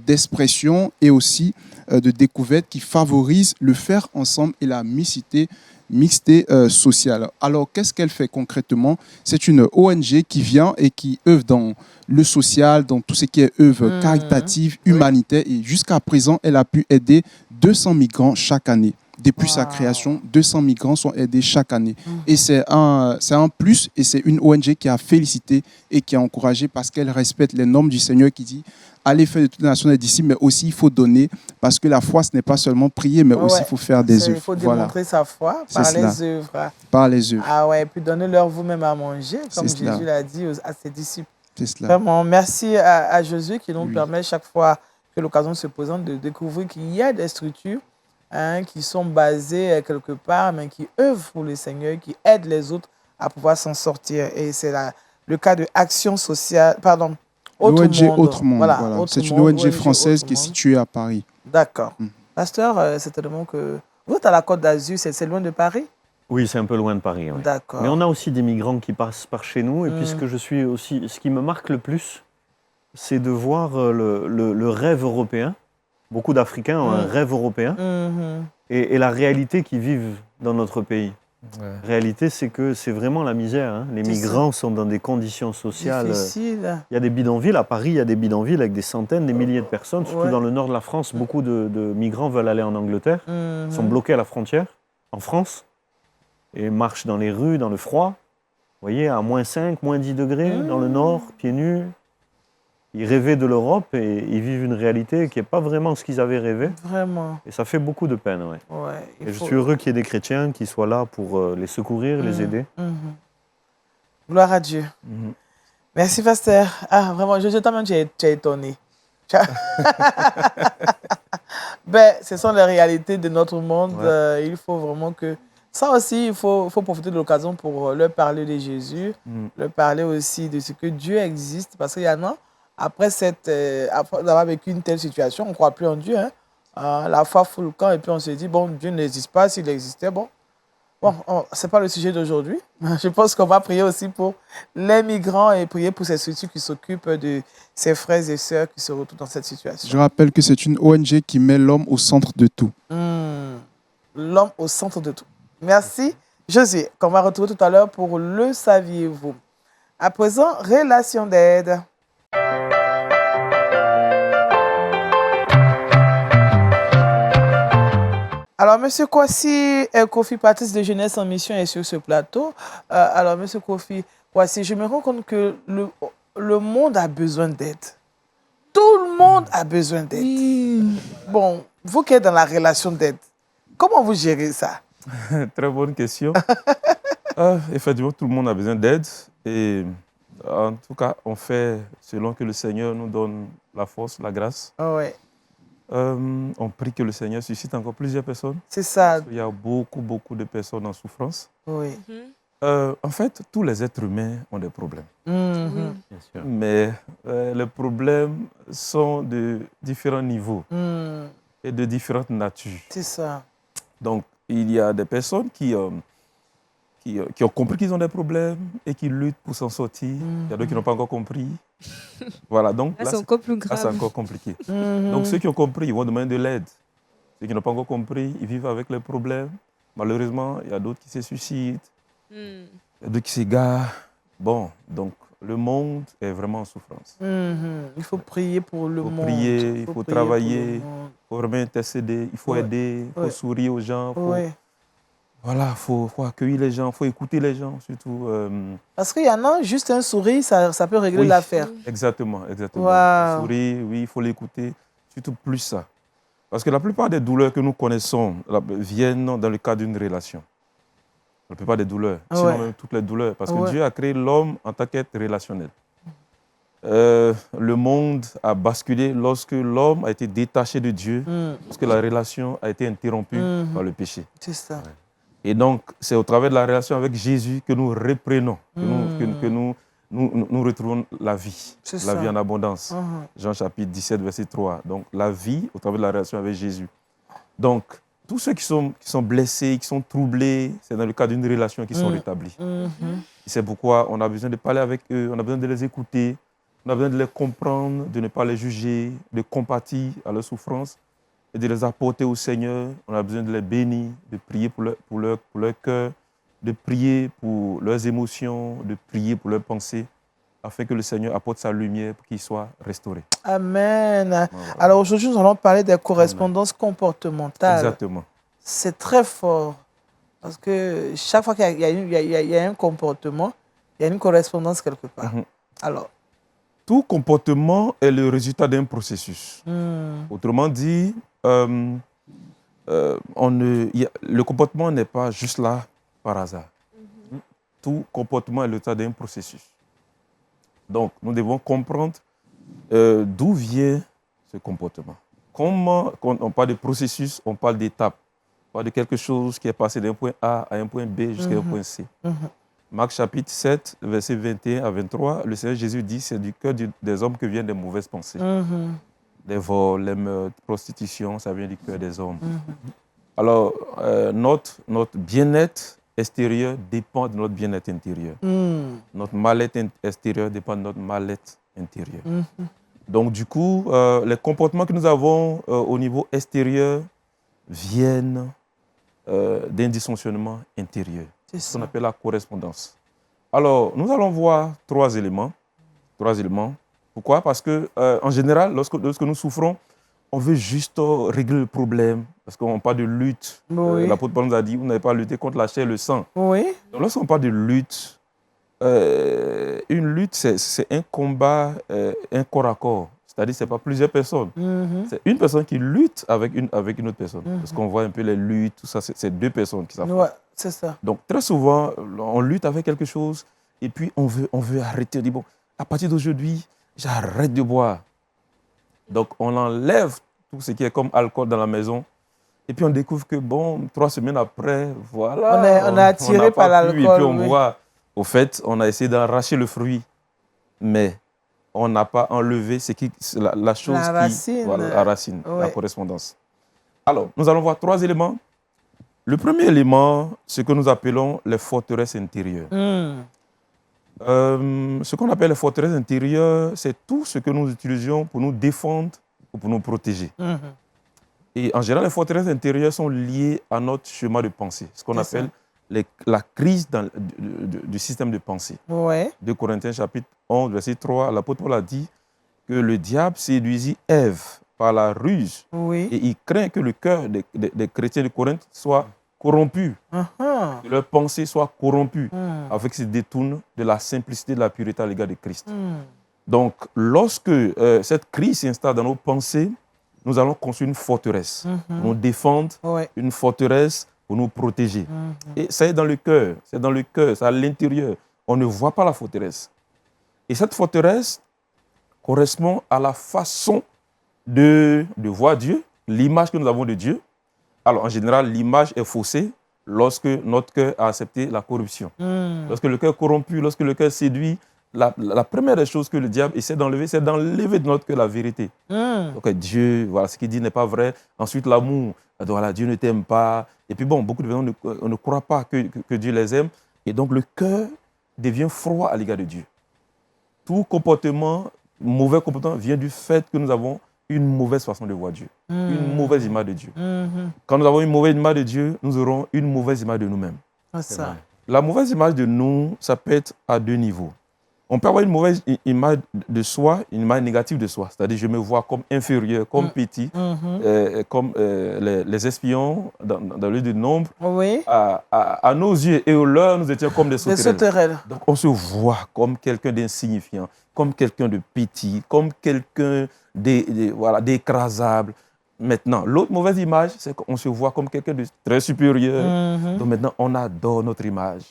d'expression et aussi de découverte qui favorisent le faire ensemble et la mixité sociale. Alors, qu'est-ce qu'elle fait concrètement? C'est une ONG qui vient et qui œuvre dans le social, dans tout ce qui est œuvre caritative, humanitaire. Et jusqu'à présent, elle a pu aider 200 migrants chaque année. Depuis sa création, 200 migrants sont aidés chaque année. Et c'est un plus, et c'est une ONG qui a félicité et qui a encouragé parce qu'elle respecte les normes du Seigneur qui dit allez faire de toutes les nations des disciples, mais aussi il faut donner, parce que la foi, ce n'est pas seulement prier, mais aussi il faut faire des œuvres. Il faut démontrer sa foi par les œuvres. Par les œuvres. Ah ouais, et puis donnez-leur vous-même à manger, comme Jésus l'a dit à ses disciples. C'est cela. Vraiment, merci à Jésus qui nous permet chaque fois que l'occasion se présente de découvrir qu'il y a des structures qui sont basées quelque part, mais qui œuvrent pour le Seigneur, qui aident les autres à pouvoir s'en sortir. Et c'est le cas de Action sociale, pardon, L'ONG Autre Monde. Voilà. C'est une ONG française qui est située à Paris. D'accord. Pasteur, c'est tellement que... Vous êtes à la Côte d'Azur, c'est loin de Paris? Oui, c'est un peu loin de Paris. Oui. D'accord. Mais on a aussi des migrants qui passent par chez nous. Et puisque je suis aussi... Ce qui me marque le plus, c'est de voir le rêve européen. Beaucoup d'Africains ont un rêve européen. Et la réalité qu'ils vivent dans notre pays. La réalité, c'est que c'est vraiment la misère. Hein. Les migrants sont dans des conditions sociales difficiles. Il y a des bidonvilles. À Paris, il y a des bidonvilles avec des centaines, des milliers de personnes. Surtout dans le nord de la France, beaucoup de migrants veulent aller en Angleterre. Sont bloqués à la frontière, en France, et marchent dans les rues, dans le froid. Vous voyez, à moins 5, moins 10 degrés, dans le nord, pieds nus. Ils rêvaient de l'Europe et ils vivent une réalité qui n'est pas vraiment ce qu'ils avaient rêvé. Vraiment. Et ça fait beaucoup de peine, et je suis heureux qu'il y ait des chrétiens qui soient là pour les secourir, les aider. Gloire à Dieu. Merci, pasteur. Ah, vraiment, je t'amène, tu es étonné. Ben, ce sont les réalités de notre monde. Il faut vraiment que... Ça aussi, il faut profiter de l'occasion pour leur parler de Jésus, leur parler aussi de ce que Dieu existe. Parce qu'il y en a, après d'avoir vécu une telle situation, on ne croit plus en Dieu. La foi fout le camp et puis on se dit, bon, Dieu n'existe pas. S'il existait, bon, ce n'est pas le sujet d'aujourd'hui. Je pense qu'on va prier aussi pour les migrants et prier pour ces structures qui s'occupent de ces frères et sœurs qui se retrouvent dans cette situation. Je rappelle que c'est une ONG qui met l'homme au centre de tout. L'homme au centre de tout. Merci, Josué, qu'on va retrouver tout à l'heure pour Le Saviez-vous. À présent, relation d'aide. Alors, M. Kwasi Kofi, Patrice de Jeunesse en Mission, est sur ce plateau. Alors, M. Kofi Kwasi, je me rends compte que le monde a besoin d'aide. Tout le monde a besoin d'aide. Bon, vous qui êtes dans la relation d'aide, comment vous gérez ça? Très bonne question. Effectivement, tout le monde a besoin d'aide. Et en tout cas, on fait selon que le Seigneur nous donne la force, la grâce. Ouais. On prie que le Seigneur suscite encore plusieurs personnes. C'est ça. Il y a beaucoup de personnes en souffrance. Oui. En fait, tous les êtres humains ont des problèmes. Bien sûr. Mais les problèmes sont de différents niveaux et de différentes natures. C'est ça. Donc, il y a des personnes qui ont compris qu'ils ont des problèmes et qui luttent pour s'en sortir. Il y a d'autres qui n'ont pas encore compris. Voilà, donc là, c'est encore plus grave. Là, c'est encore compliqué. Donc, ceux qui ont compris, ils vont demander de l'aide. Ceux qui n'ont pas encore compris, ils vivent avec les problèmes. Malheureusement, il y a d'autres qui se suicident. Il y a d'autres qui s'égarent. Bon, donc, le monde est vraiment en souffrance. Il faut prier pour le monde. Prier, il faut travailler, il faut vraiment intercéder, il faut aider, il faut sourire aux gens. Voilà, il faut accueillir les gens, il faut écouter les gens, surtout. Parce qu'il y en a, juste un sourire, ça peut régler l'affaire. Exactement. Wow. Sourire, oui, il faut l'écouter, surtout plus ça. Parce que la plupart des douleurs que nous connaissons viennent dans le cadre d'une relation. La plupart des douleurs, sinon même toutes les douleurs. Parce que Dieu a créé l'homme en tant qu'être relationnel. Le monde a basculé lorsque l'homme a été détaché de Dieu, lorsque la relation a été interrompue par le péché. C'est ça. Et donc, c'est au travers de la relation avec Jésus que nous reprenons, que nous retrouvons la vie en abondance. Jean chapitre 17, verset 3. Donc, la vie au travers de la relation avec Jésus. Donc, tous ceux qui sont blessés, qui sont troublés, c'est dans le cadre d'une relation qu'ils sont rétablis. C'est pourquoi on a besoin de parler avec eux, on a besoin de les écouter, on a besoin de les comprendre, de ne pas les juger, de compatir à leur souffrance et de les apporter au Seigneur. On a besoin de les bénir, de prier pour leur cœur, de prier pour leurs émotions, de prier pour leurs pensées, afin que le Seigneur apporte sa lumière pour qu'ils soient restaurés. Amen. Voilà. Alors aujourd'hui, nous allons parler des correspondances comportementales. Exactement. C'est très fort. Parce que chaque fois qu'il y a un comportement, il y a une correspondance quelque part. Alors, tout comportement est le résultat d'un processus. Autrement dit, le comportement n'est pas juste là par hasard. Tout comportement est le résultat d'un processus. Donc, nous devons comprendre d'où vient ce comportement. Quand on parle de processus, on parle d'étapes. On parle de quelque chose qui est passé d'un point A à un point B jusqu'à un point C. Marc chapitre 7, versets 21 à 23, le Seigneur Jésus dit que c'est du cœur des hommes que viennent des mauvaises pensées. Les vols, les meurtres, la prostitution, ça vient du cœur des hommes. Alors, notre bien-être extérieur dépend de notre bien-être intérieur. Notre mal-être extérieur dépend de notre mal-être intérieur. Donc, du coup, les comportements que nous avons au niveau extérieur viennent d'un dysfonctionnement intérieur. C'est ce qu'on appelle la correspondance. Alors, nous allons voir trois éléments. Pourquoi? Parce qu'en général, lorsque nous souffrons, on veut juste régler le problème. Parce qu'on parle de lutte. L'apôtre Paul nous a dit, vous n'avez pas à lutter contre la chair et le sang. Donc, lorsqu'on parle de lutte, une lutte, c'est un combat, un corps à corps. C'est-à-dire que ce n'est pas plusieurs personnes. C'est une personne qui lutte avec une autre personne. Parce qu'on voit un peu les luttes, tout ça, c'est deux personnes qui s'affrontent. C'est ça. Donc, très souvent, on lutte avec quelque chose et puis on veut arrêter. On dit, bon, à partir d'aujourd'hui, j'arrête de boire. Donc, on enlève tout ce qui est comme alcool dans la maison. Et puis, on découvre que, bon, 3 semaines après, voilà. On est attiré par l'alcool. Et puis, on voit, au fait, on a essayé d'arracher le fruit. Mais on n'a pas enlevé la chose la racine, la correspondance. Alors, nous allons voir 3 éléments. Le premier élément, ce que nous appelons les forteresses intérieures. Ce qu'on appelle les forteresses intérieures, c'est tout ce que nous utilisions pour nous défendre ou pour nous protéger. Et en général, les forteresses intérieures sont liées à notre schéma de pensée, ce qu'on appelle la crise du système de pensée. 2 Corinthiens chapitre 11, verset 3, l'apôtre Paul a dit que le diable séduisit Ève par la ruse et il craint que le cœur des chrétiens de Corinthe soit corrompu, que leur pensée soit corrompue, afin qu'ils se détournent de la simplicité, de la pureté à l'égard de Christ. Donc, lorsque cette crise s'installe dans nos pensées, nous allons construire une forteresse pour nous défendre, une forteresse pour nous protéger. Et ça est dans le cœur, c'est à l'intérieur. On ne voit pas la forteresse. Et cette forteresse correspond à la façon de voir Dieu, l'image que nous avons de Dieu. Alors, en général, l'image est faussée lorsque notre cœur a accepté la corruption. Lorsque le cœur est corrompu, lorsque le cœur séduit, la première des choses que le diable essaie d'enlever, c'est d'enlever de notre cœur la vérité. Donc, Dieu, voilà, ce qu'il dit n'est pas vrai. Ensuite, l'amour, voilà, Dieu ne t'aime pas. Et puis, bon, beaucoup de personnes ne croient pas que Dieu les aime. Et donc, le cœur devient froid à l'égard de Dieu. Tout comportement, mauvais comportement, vient du fait que nous avons une mauvaise façon de voir Dieu, une mauvaise image de Dieu. Quand nous avons une mauvaise image de Dieu, nous aurons une mauvaise image de nous-mêmes. La mauvaise image de nous, ça peut être à deux niveaux. On peut avoir une mauvaise image de soi, une image négative de soi. C'est-à-dire, je me vois comme inférieur, comme petit, comme les espions dans le lieu de nombre. À nos yeux et aux leurs, nous étions comme des sauterelles. Donc, on se voit comme quelqu'un d'insignifiant, comme quelqu'un de petit, comme quelqu'un d'écrasable. Maintenant, l'autre mauvaise image, c'est qu'on se voit comme quelqu'un de très supérieur. Donc maintenant, on adore notre image.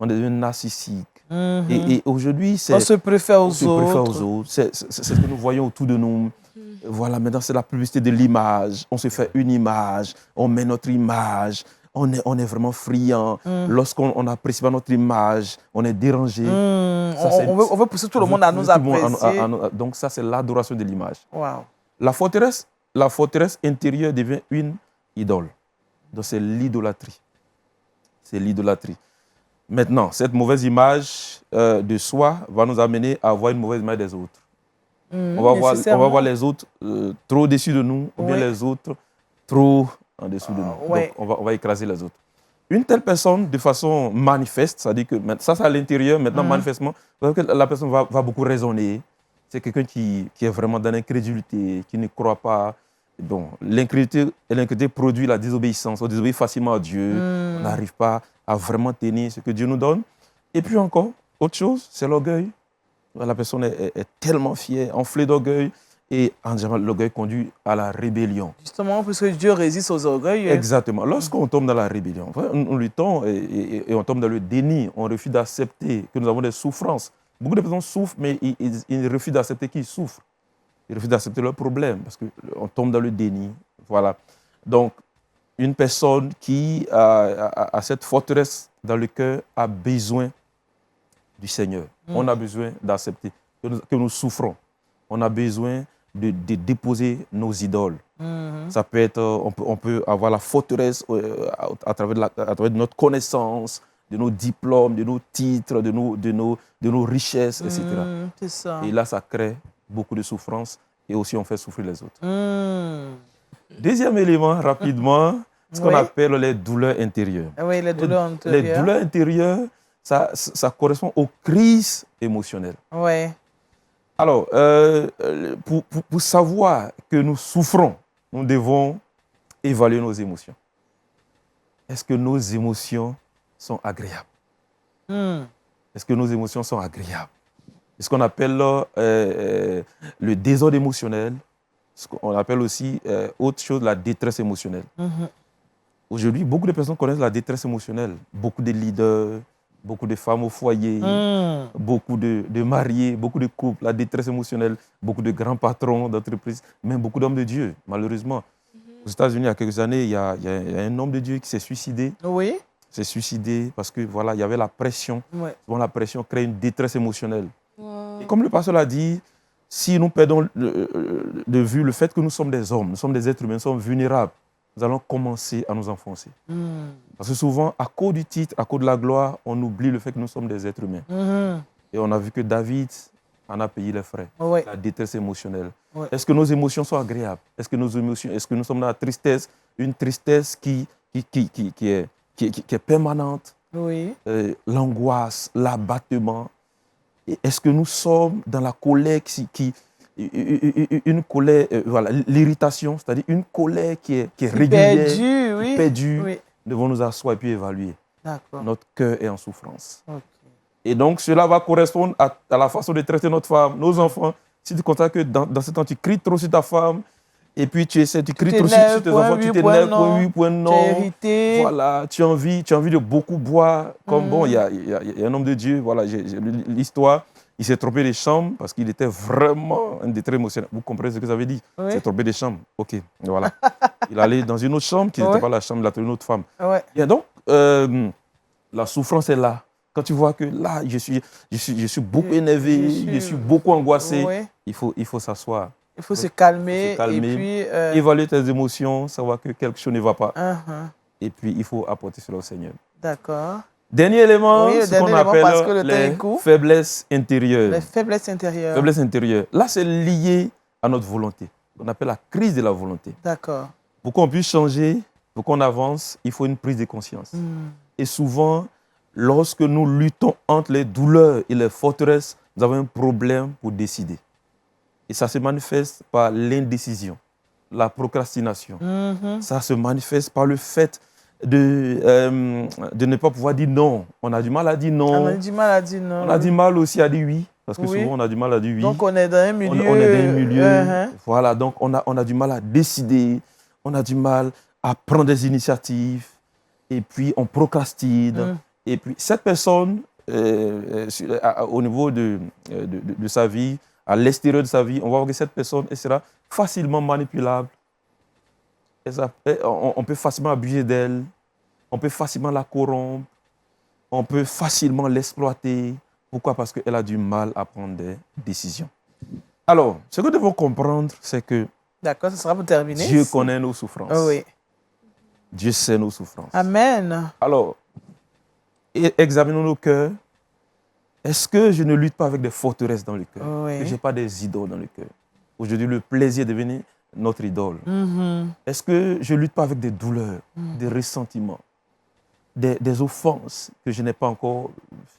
On devient narcissique. Et aujourd'hui, on se préfère aux autres. C'est ce que nous voyons autour de nous. Voilà, maintenant, c'est la publicité de l'image. On se fait une image, on met notre image. On est vraiment friand. Lorsqu'on n'apprécie pas notre image, on est dérangé. On veut pousser tout le monde à nous apprécier. Donc ça, c'est l'adoration de l'image. Wow. La forteresse intérieure devient une idole. Donc c'est l'idolâtrie. C'est l'idolâtrie. Maintenant, cette mauvaise image de soi va nous amener à avoir une mauvaise image des autres. On va voir les autres trop au-dessus de nous, ou bien les autres trop en dessous de nous. Donc, on va écraser les autres. Une telle personne, de façon manifeste, c'est-à-dire que ça, c'est à l'intérieur, maintenant, manifestement, la personne va beaucoup raisonner. C'est quelqu'un qui est vraiment dans l'incrédulité, qui ne croit pas. Bon, l'incrédulité produit la désobéissance. On désobéit facilement à Dieu. On n'arrive pas à vraiment tenir ce que Dieu nous donne. Et puis encore, autre chose, c'est l'orgueil. La personne est tellement fière, enflée d'orgueil. Et en général, l'orgueil conduit à la rébellion. Justement, parce que Dieu résiste aux orgueils. Exactement. Lorsqu'on tombe dans la rébellion, on luttons et on tombe dans le déni. On refuse d'accepter que nous avons des souffrances. Beaucoup de personnes souffrent, mais ils refusent d'accepter qu'ils souffrent. Ils refusent d'accepter leurs problèmes parce qu'on tombe dans le déni. Voilà. Donc, une personne qui a cette forteresse dans le cœur a besoin du Seigneur. On a besoin d'accepter que nous souffrons. On a besoin de déposer nos idoles. Ça peut être, on peut avoir la forteresse à travers notre connaissance, de nos diplômes, de nos titres, de nos richesses, etc. C'est ça. Et là, ça crée beaucoup de souffrance et aussi on fait souffrir les autres. Deuxième élément, rapidement, ce qu'on appelle les douleurs intérieures. Oui, les douleurs intérieures. Les douleurs intérieures, ça correspond aux crises émotionnelles. Oui. Alors, pour savoir que nous souffrons, nous devons évaluer nos émotions. Est-ce que nos émotions sont agréables? Est-ce que nos émotions sont agréables? Ce qu'on appelle le désordre émotionnel, ce qu'on appelle aussi autre chose, la détresse émotionnelle. Aujourd'hui, beaucoup de personnes connaissent la détresse émotionnelle. Beaucoup de leaders, beaucoup de femmes au foyer, beaucoup de mariés, beaucoup de couples, la détresse émotionnelle, beaucoup de grands patrons d'entreprises, même beaucoup d'hommes de Dieu, malheureusement. Aux États-Unis, il y a quelques années, il y a un homme de Dieu qui s'est suicidé. Oui. S'est suicidé parce que voilà, il y avait la pression. Bon, la pression crée une détresse émotionnelle. Et comme le pasteur l'a dit, si nous perdons de vue le fait que nous sommes des hommes, nous sommes des êtres humains, nous sommes vulnérables, nous allons commencer à nous enfoncer. Parce que souvent, à cause du titre, à cause de la gloire, on oublie le fait que nous sommes des êtres humains. Et on a vu que David en a payé les frais. La détresse émotionnelle. Est-ce que nos émotions sont agréables? Est-ce que nous sommes dans la tristesse? Une tristesse qui est permanente. L'angoisse, l'abattement. Est-ce que nous sommes dans la colère une colère, voilà, l'irritation, c'est-à-dire une colère qui est régulière, perdue. Nous devons nous asseoir et puis évaluer. Notre cœur est en souffrance. Et donc, cela va correspondre à la façon de traiter notre femme, nos enfants. Si tu constates que dans ce temps, tu cries trop sur ta femme, et puis tu cries trop sur tes enfants, tu t'énerves, non. Tu es irrité. Voilà, tu as envie de beaucoup boire. Comme bon, il y a un homme de Dieu, voilà, j'ai lu l'histoire. Il s'est trompé de chambre parce qu'il était vraiment un détrait émotionnel. Vous comprenez ce que ça veut dire? Il s'est trompé de chambre. OK, voilà. Il allait dans une autre chambre qui n'était pas la chambre, il a trouvé une autre femme. Et donc, la souffrance est là. Quand tu vois que là, je suis beaucoup énervé, je suis beaucoup angoissé, il faut s'asseoir. Il faut se calmer. Et puis, évaluer tes émotions, savoir que quelque chose ne va pas. Et puis, il faut apporter cela au Seigneur. D'accord. Dernier élément, ce qu'on appelle les faiblesses intérieures. Les faiblesses intérieures. Faiblesses intérieures. Là, c'est lié à notre volonté. On appelle la crise de la volonté. D'accord. Pour qu'on puisse changer, pour qu'on avance, il faut une prise de conscience. Et souvent, lorsque nous luttons entre les douleurs et les forteresses, nous avons un problème pour décider. Et ça se manifeste par l'indécision, la procrastination. Ça se manifeste par le fait de ne pas pouvoir dire non. On a du mal à dire non. On a du mal à dire non. On a du mal aussi à dire oui. Parce que souvent, on a du mal à dire oui. Donc, on est dans un milieu. On est dans un milieu. Voilà, donc on a du mal à décider. On a du mal à prendre des initiatives. Et puis, on procrastine. Et puis, cette personne, au niveau de sa vie, à l'extérieur de sa vie, on va voir que cette personne elle sera facilement manipulable. On peut facilement abuser d'elle. On peut facilement la corrompre. On peut facilement l'exploiter. Pourquoi? Parce qu'elle a du mal à prendre des décisions. Alors, ce que nous devons comprendre, c'est que d'accord, ce sera pour terminer. Dieu connaît nos souffrances. Oui. Dieu sait nos souffrances. Amen. Alors, examinons nos cœurs. Est-ce que je ne lutte pas avec des forteresses dans le cœur? Que je n'ai pas des idoles dans le cœur? Aujourd'hui, le plaisir est devenu notre idole. Est-ce que je ne lutte pas avec des douleurs, des ressentiments, des offenses que je n'ai pas encore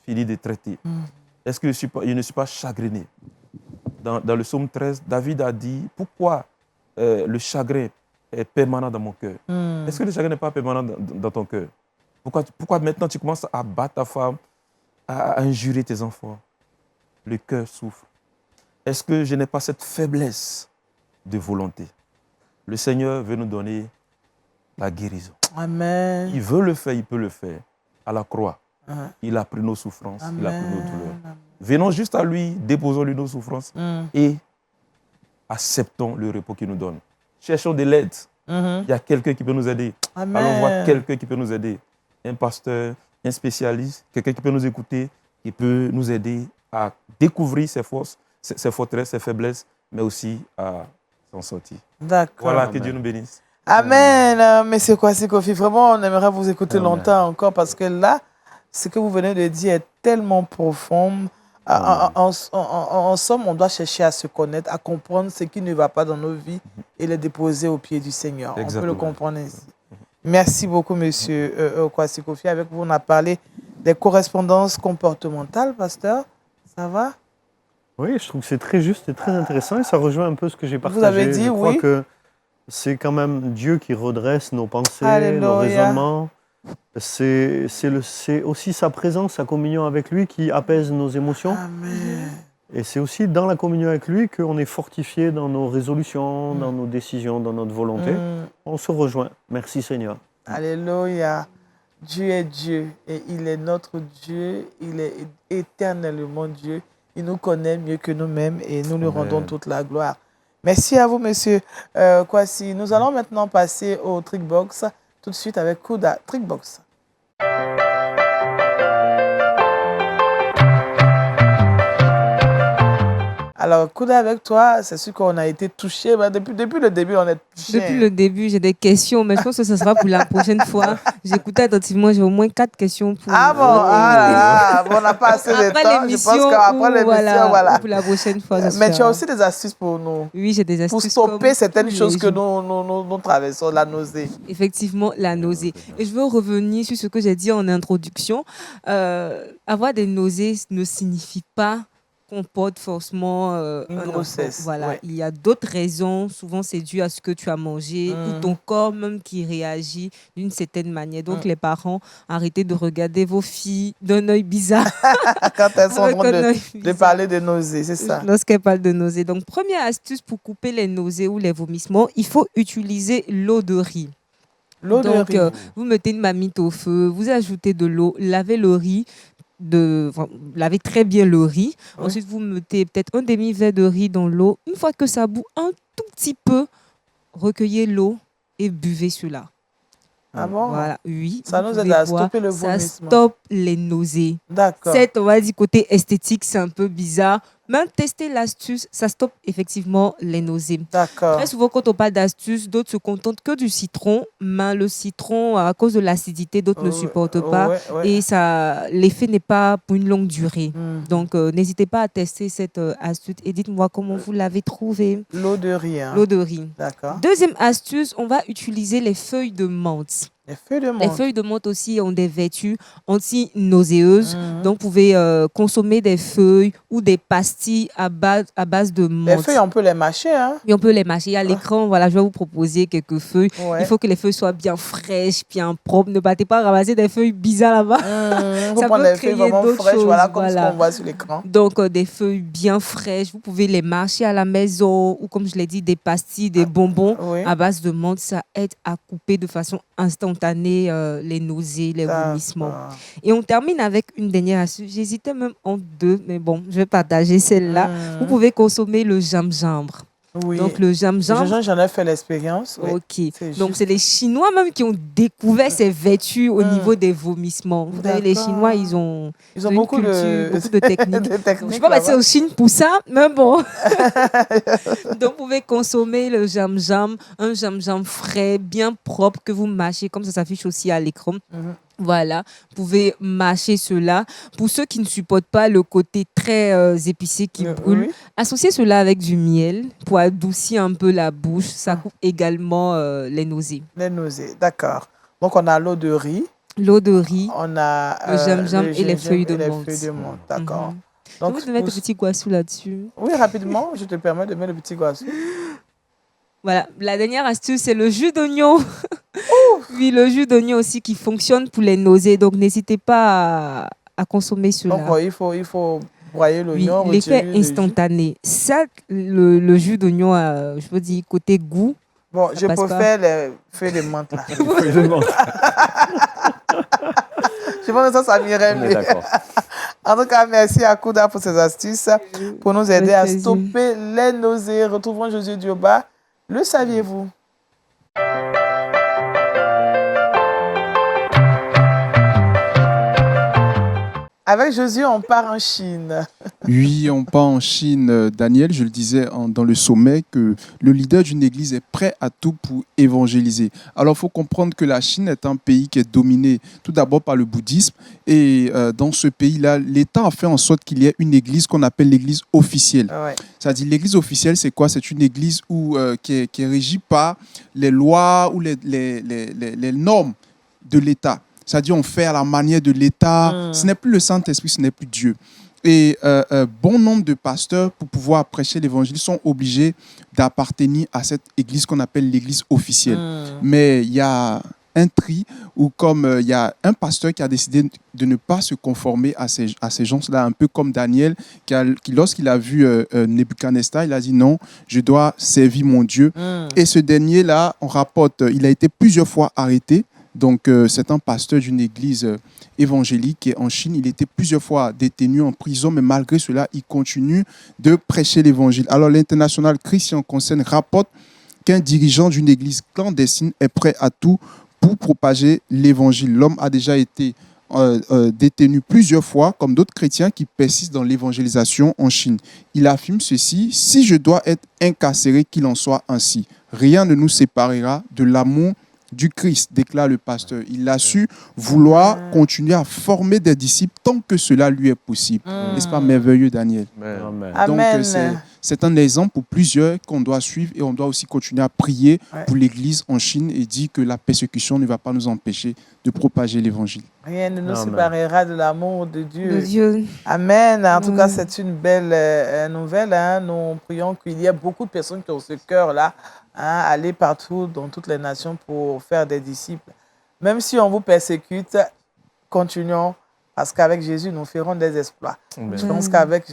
fini de traiter? Est-ce que je ne suis pas chagriné? Dans le psaume 13, David a dit, pourquoi le chagrin est permanent dans mon cœur? Est-ce que le chagrin n'est pas permanent dans ton cœur? Pourquoi maintenant tu commences à battre ta femme, à injurer tes enfants? Le cœur souffre. Est-ce que je n'ai pas cette faiblesse de volonté? Le Seigneur veut nous donner la guérison. Amen. Il veut le faire, il peut le faire. À la croix, il a pris nos souffrances, il a pris nos douleurs. Venons juste à lui, déposons-lui nos souffrances et acceptons le repos qu'il nous donne. Cherchons de l'aide. Il y a quelqu'un qui peut nous aider. Amen. Allons voir quelqu'un qui peut nous aider. Un pasteur, un spécialiste, quelqu'un qui peut nous écouter, qui peut nous aider à découvrir ses forces, ses forteresses, ses faiblesses, mais aussi à s'en sortir. D'accord. Voilà, Amen. que Dieu nous bénisse. Amen. Monsieur Kwasi Kofi, vraiment, on aimerait vous écouter longtemps encore parce que là, ce que vous venez de dire est tellement profond. En somme, on doit chercher à se connaître, à comprendre ce qui ne va pas dans nos vies et le déposer au pied du Seigneur. Exactement. On peut le comprendre ainsi. Merci beaucoup, monsieur Kwasi Kofi. Avec vous, on a parlé des correspondances comportementales, pasteur. Ça va? Oui, je trouve que c'est très juste et très intéressant et ça rejoint un peu ce que j'ai partagé. Vous avez dit, je crois oui. que c'est quand même Dieu qui redresse nos pensées, Alléluia. nos raisonnements. C'est aussi sa présence, sa communion avec lui qui apaise nos émotions. Amen. Et c'est aussi dans la communion avec lui qu'on est fortifié dans nos résolutions, dans nos décisions, dans notre volonté. On se rejoint. Merci Seigneur. Alléluia. Dieu est Dieu et il est notre Dieu. Il est éternellement Dieu. Il nous connaît mieux que nous-mêmes et nous lui rendons toute la gloire. Merci à vous, monsieur Kwasi. Nous allons maintenant passer au Trickbox, tout de suite avec Kouda. Trickbox. Alors, Kouda, avec toi, c'est sûr qu'on a été touché. Depuis le début, on est touché. Depuis le début, j'ai des questions, mais je pense que ce sera pour la prochaine fois. J'écoutais attentivement, j'ai au moins 4 questions pour... Ah bon, on n'a pas assez de temps. Je pense qu'après l'émission, voilà. Pour la prochaine fois, mais tu as aussi des astuces pour nous. Oui, j'ai des astuces. Pour stopper certaines choses que nous traversons, la nausée. Effectivement, la nausée. Et je veux revenir sur ce que j'ai dit en introduction. Avoir des nausées ne signifie pas qu'on porte forcément une grossesse. Voilà, ouais. Il y a d'autres raisons. Souvent, c'est dû à ce que tu as mangé ou ton corps même qui réagit d'une certaine manière. Donc, les parents, arrêtez de regarder vos filles d'un œil bizarre. Quand elles sont en train de parler de nausées, c'est ça. Lorsqu'elles parlent de nausées. Donc, première astuce pour couper les nausées ou les vomissements, il faut utiliser l'eau de riz. Vous mettez une marmite au feu, vous ajoutez de l'eau, lavez le riz, lavez très bien le riz. Ensuite, vous mettez peut-être un demi-verre de riz dans l'eau. Une fois que ça bout un tout petit peu, recueillez l'eau et buvez cela. Ah bon? Voilà, oui. Ça nous aide à stopper le vomissement. Ça stoppe les nausées. D'accord. On va dire, côté esthétique, c'est un peu bizarre. Même tester l'astuce, ça stoppe effectivement les nausées. D'accord. Très souvent, quand on parle d'astuce, d'autres se contentent que du citron. Mais le citron, à cause de l'acidité, d'autres ne supportent pas. Et l'effet n'est pas pour une longue durée. Donc, n'hésitez pas à tester cette astuce et dites-moi comment vous l'avez trouvé. L'eau de riz. Hein. L'eau de riz. D'accord. Deuxième astuce, on va utiliser les feuilles de menthe. Les feuilles de menthe. Les feuilles de menthe aussi ont des vertus anti-nauséeuses. Donc, vous pouvez consommer des feuilles ou des pastilles à base de menthe. Les feuilles, on peut les mâcher. Hein? Et on peut les mâcher. À l'écran, voilà, je vais vous proposer quelques feuilles. Ouais. Il faut que les feuilles soient bien fraîches, bien propres. Ne battez pas ramasser des feuilles bizarres là-bas. Vous Ça prendre peut des feuilles créer vraiment d'autres fraîches, choses. voilà, comme ce qu'on voit sur l'écran. Donc, des feuilles bien fraîches. Vous pouvez les mâcher à la maison ou, comme je l'ai dit, des pastilles, des bonbons à base de menthe. Ça aide à couper de façon instantanée les nausées, les vomissements. Et on termine avec une dernière astuce. J'hésitais même en deux, mais bon, je vais partager celle-là. Vous pouvez consommer le gingembre. Oui. Donc, le gingembre, j'en ai fait l'expérience. Oui. Ok. Donc, c'est les Chinois même qui ont découvert ces vertus au niveau des vomissements. Vous savez, les Chinois, ils ont beaucoup de techniques. de techniques. Je ne suis pas partie en Chine pour ça, mais bon. Donc, vous pouvez consommer le gingembre, un gingembre frais, bien propre, que vous mâchez, comme ça s'affiche aussi à l'écran. Voilà, vous pouvez mâcher cela. Pour ceux qui ne supportent pas le côté très épicé qui brûle, associez cela avec du miel pour adoucir un peu la bouche. Ça coupe également les nausées. Les nausées, d'accord. Donc, on a l'eau de riz. L'eau de riz, on a le gingembre et les feuilles de menthe. D'accord. Donc, vous pouvez mettre le petit goissou là-dessus. Oui, rapidement, je te permets de mettre le petit goissou. Voilà, la dernière astuce, c'est le jus d'oignon. Oui, le jus d'oignon aussi qui fonctionne pour les nausées. Donc, n'hésitez pas à consommer cela. Donc, il faut broyer l'oignon. Oui, l'effet instantané. Ça, le jus d'oignon, je veux dire, côté goût. Bon, je préfère les feuilles de menthe là. Je pense que ça m'irait mieux. En tout cas, merci à Kouda pour ces astuces, pour nous aider à stopper les nausées. Retrouvons Josué Dioba. Le saviez-vous? Avec Josué, on part en Chine. Oui, on part en Chine. Daniel, je le disais dans le sommet, que le leader d'une église est prêt à tout pour évangéliser. Alors, il faut comprendre que la Chine est un pays qui est dominé tout d'abord par le bouddhisme. Et dans ce pays-là, l'État a fait en sorte qu'il y ait une église qu'on appelle l'église officielle. Ouais. C'est-à-dire, l'église officielle, c'est quoi? C'est une église qui est régie par les lois ou les normes de l'État. C'est-à-dire, on fait à la manière de l'État. Ce n'est plus le Saint-Esprit, ce n'est plus Dieu. Et bon nombre de pasteurs, pour pouvoir prêcher l'évangile, sont obligés d'appartenir à cette église qu'on appelle l'église officielle. Mais il y a un tri où, comme il y a un pasteur qui a décidé de ne pas se conformer à ces gens-là, un peu comme Daniel, qui lorsqu'il a vu Nebuchadnezzar, il a dit non, je dois servir mon Dieu. Et ce dernier-là, on rapporte, il a été plusieurs fois arrêté. Donc, c'est un pasteur d'une église évangélique en Chine. Il était plusieurs fois détenu en prison, mais malgré cela, il continue de prêcher l'évangile. Alors, l'International Christian Concern rapporte qu'un dirigeant d'une église clandestine est prêt à tout pour propager l'évangile. L'homme a déjà été détenu plusieurs fois, comme d'autres chrétiens qui persistent dans l'évangélisation en Chine. Il affirme ceci: « Si je dois être incarcéré, qu'il en soit ainsi. Rien ne nous séparera de l'amour du Christ, déclare le pasteur. Il a su vouloir continuer à former des disciples tant que cela lui est possible. N'est-ce pas merveilleux, Daniel? Amen. Donc, c'est un exemple pour plusieurs qu'on doit suivre, et on doit aussi continuer à prier pour l'Église en Chine et dire que la persécution ne va pas nous empêcher de propager l'Évangile. Rien ne nous séparera de l'amour de Dieu. Amen. En tout cas, c'est une belle nouvelle. Hein. Nous prions qu'il y ait beaucoup de personnes qui ont ce cœur-là, aller partout dans toutes les nations pour faire des disciples. Même si on vous persécute, continuons, parce qu'avec Jésus, nous ferons des exploits. Je pense qu'avec,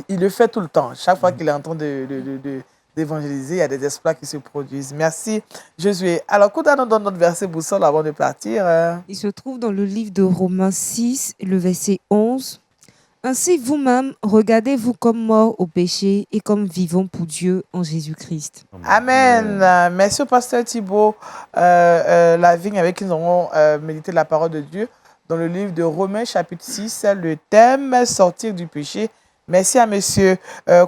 il le fait tout le temps. Chaque fois qu'il est en train de d'évangéliser, il y a des exploits qui se produisent. Merci, Josué. Alors, Kouda nous donne notre verset boussole avant de partir. Il se trouve dans le livre de Romains 6, le verset 11. Ainsi, vous-même, regardez-vous comme morts au péché et comme vivants pour Dieu en Jésus-Christ. Amen. Merci au pasteur Thibault Lavigne, avec qui nous aurons médité la parole de Dieu dans le livre de Romains chapitre 6, le thème « Sortir du péché ». Merci à monsieur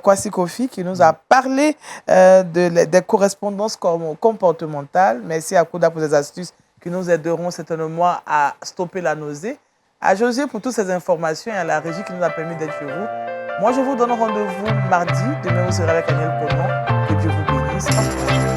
Kwasi Kofi qui nous a parlé des correspondances comportementales. Merci à Kouda pour ces astuces qui nous aideront certainement à stopper la nausée. À Josué pour toutes ces informations et à la régie qui nous a permis d'être chez vous. Moi, je vous donne rendez-vous mardi. Demain, vous serez avec Daniel Conan. Que Dieu vous bénisse.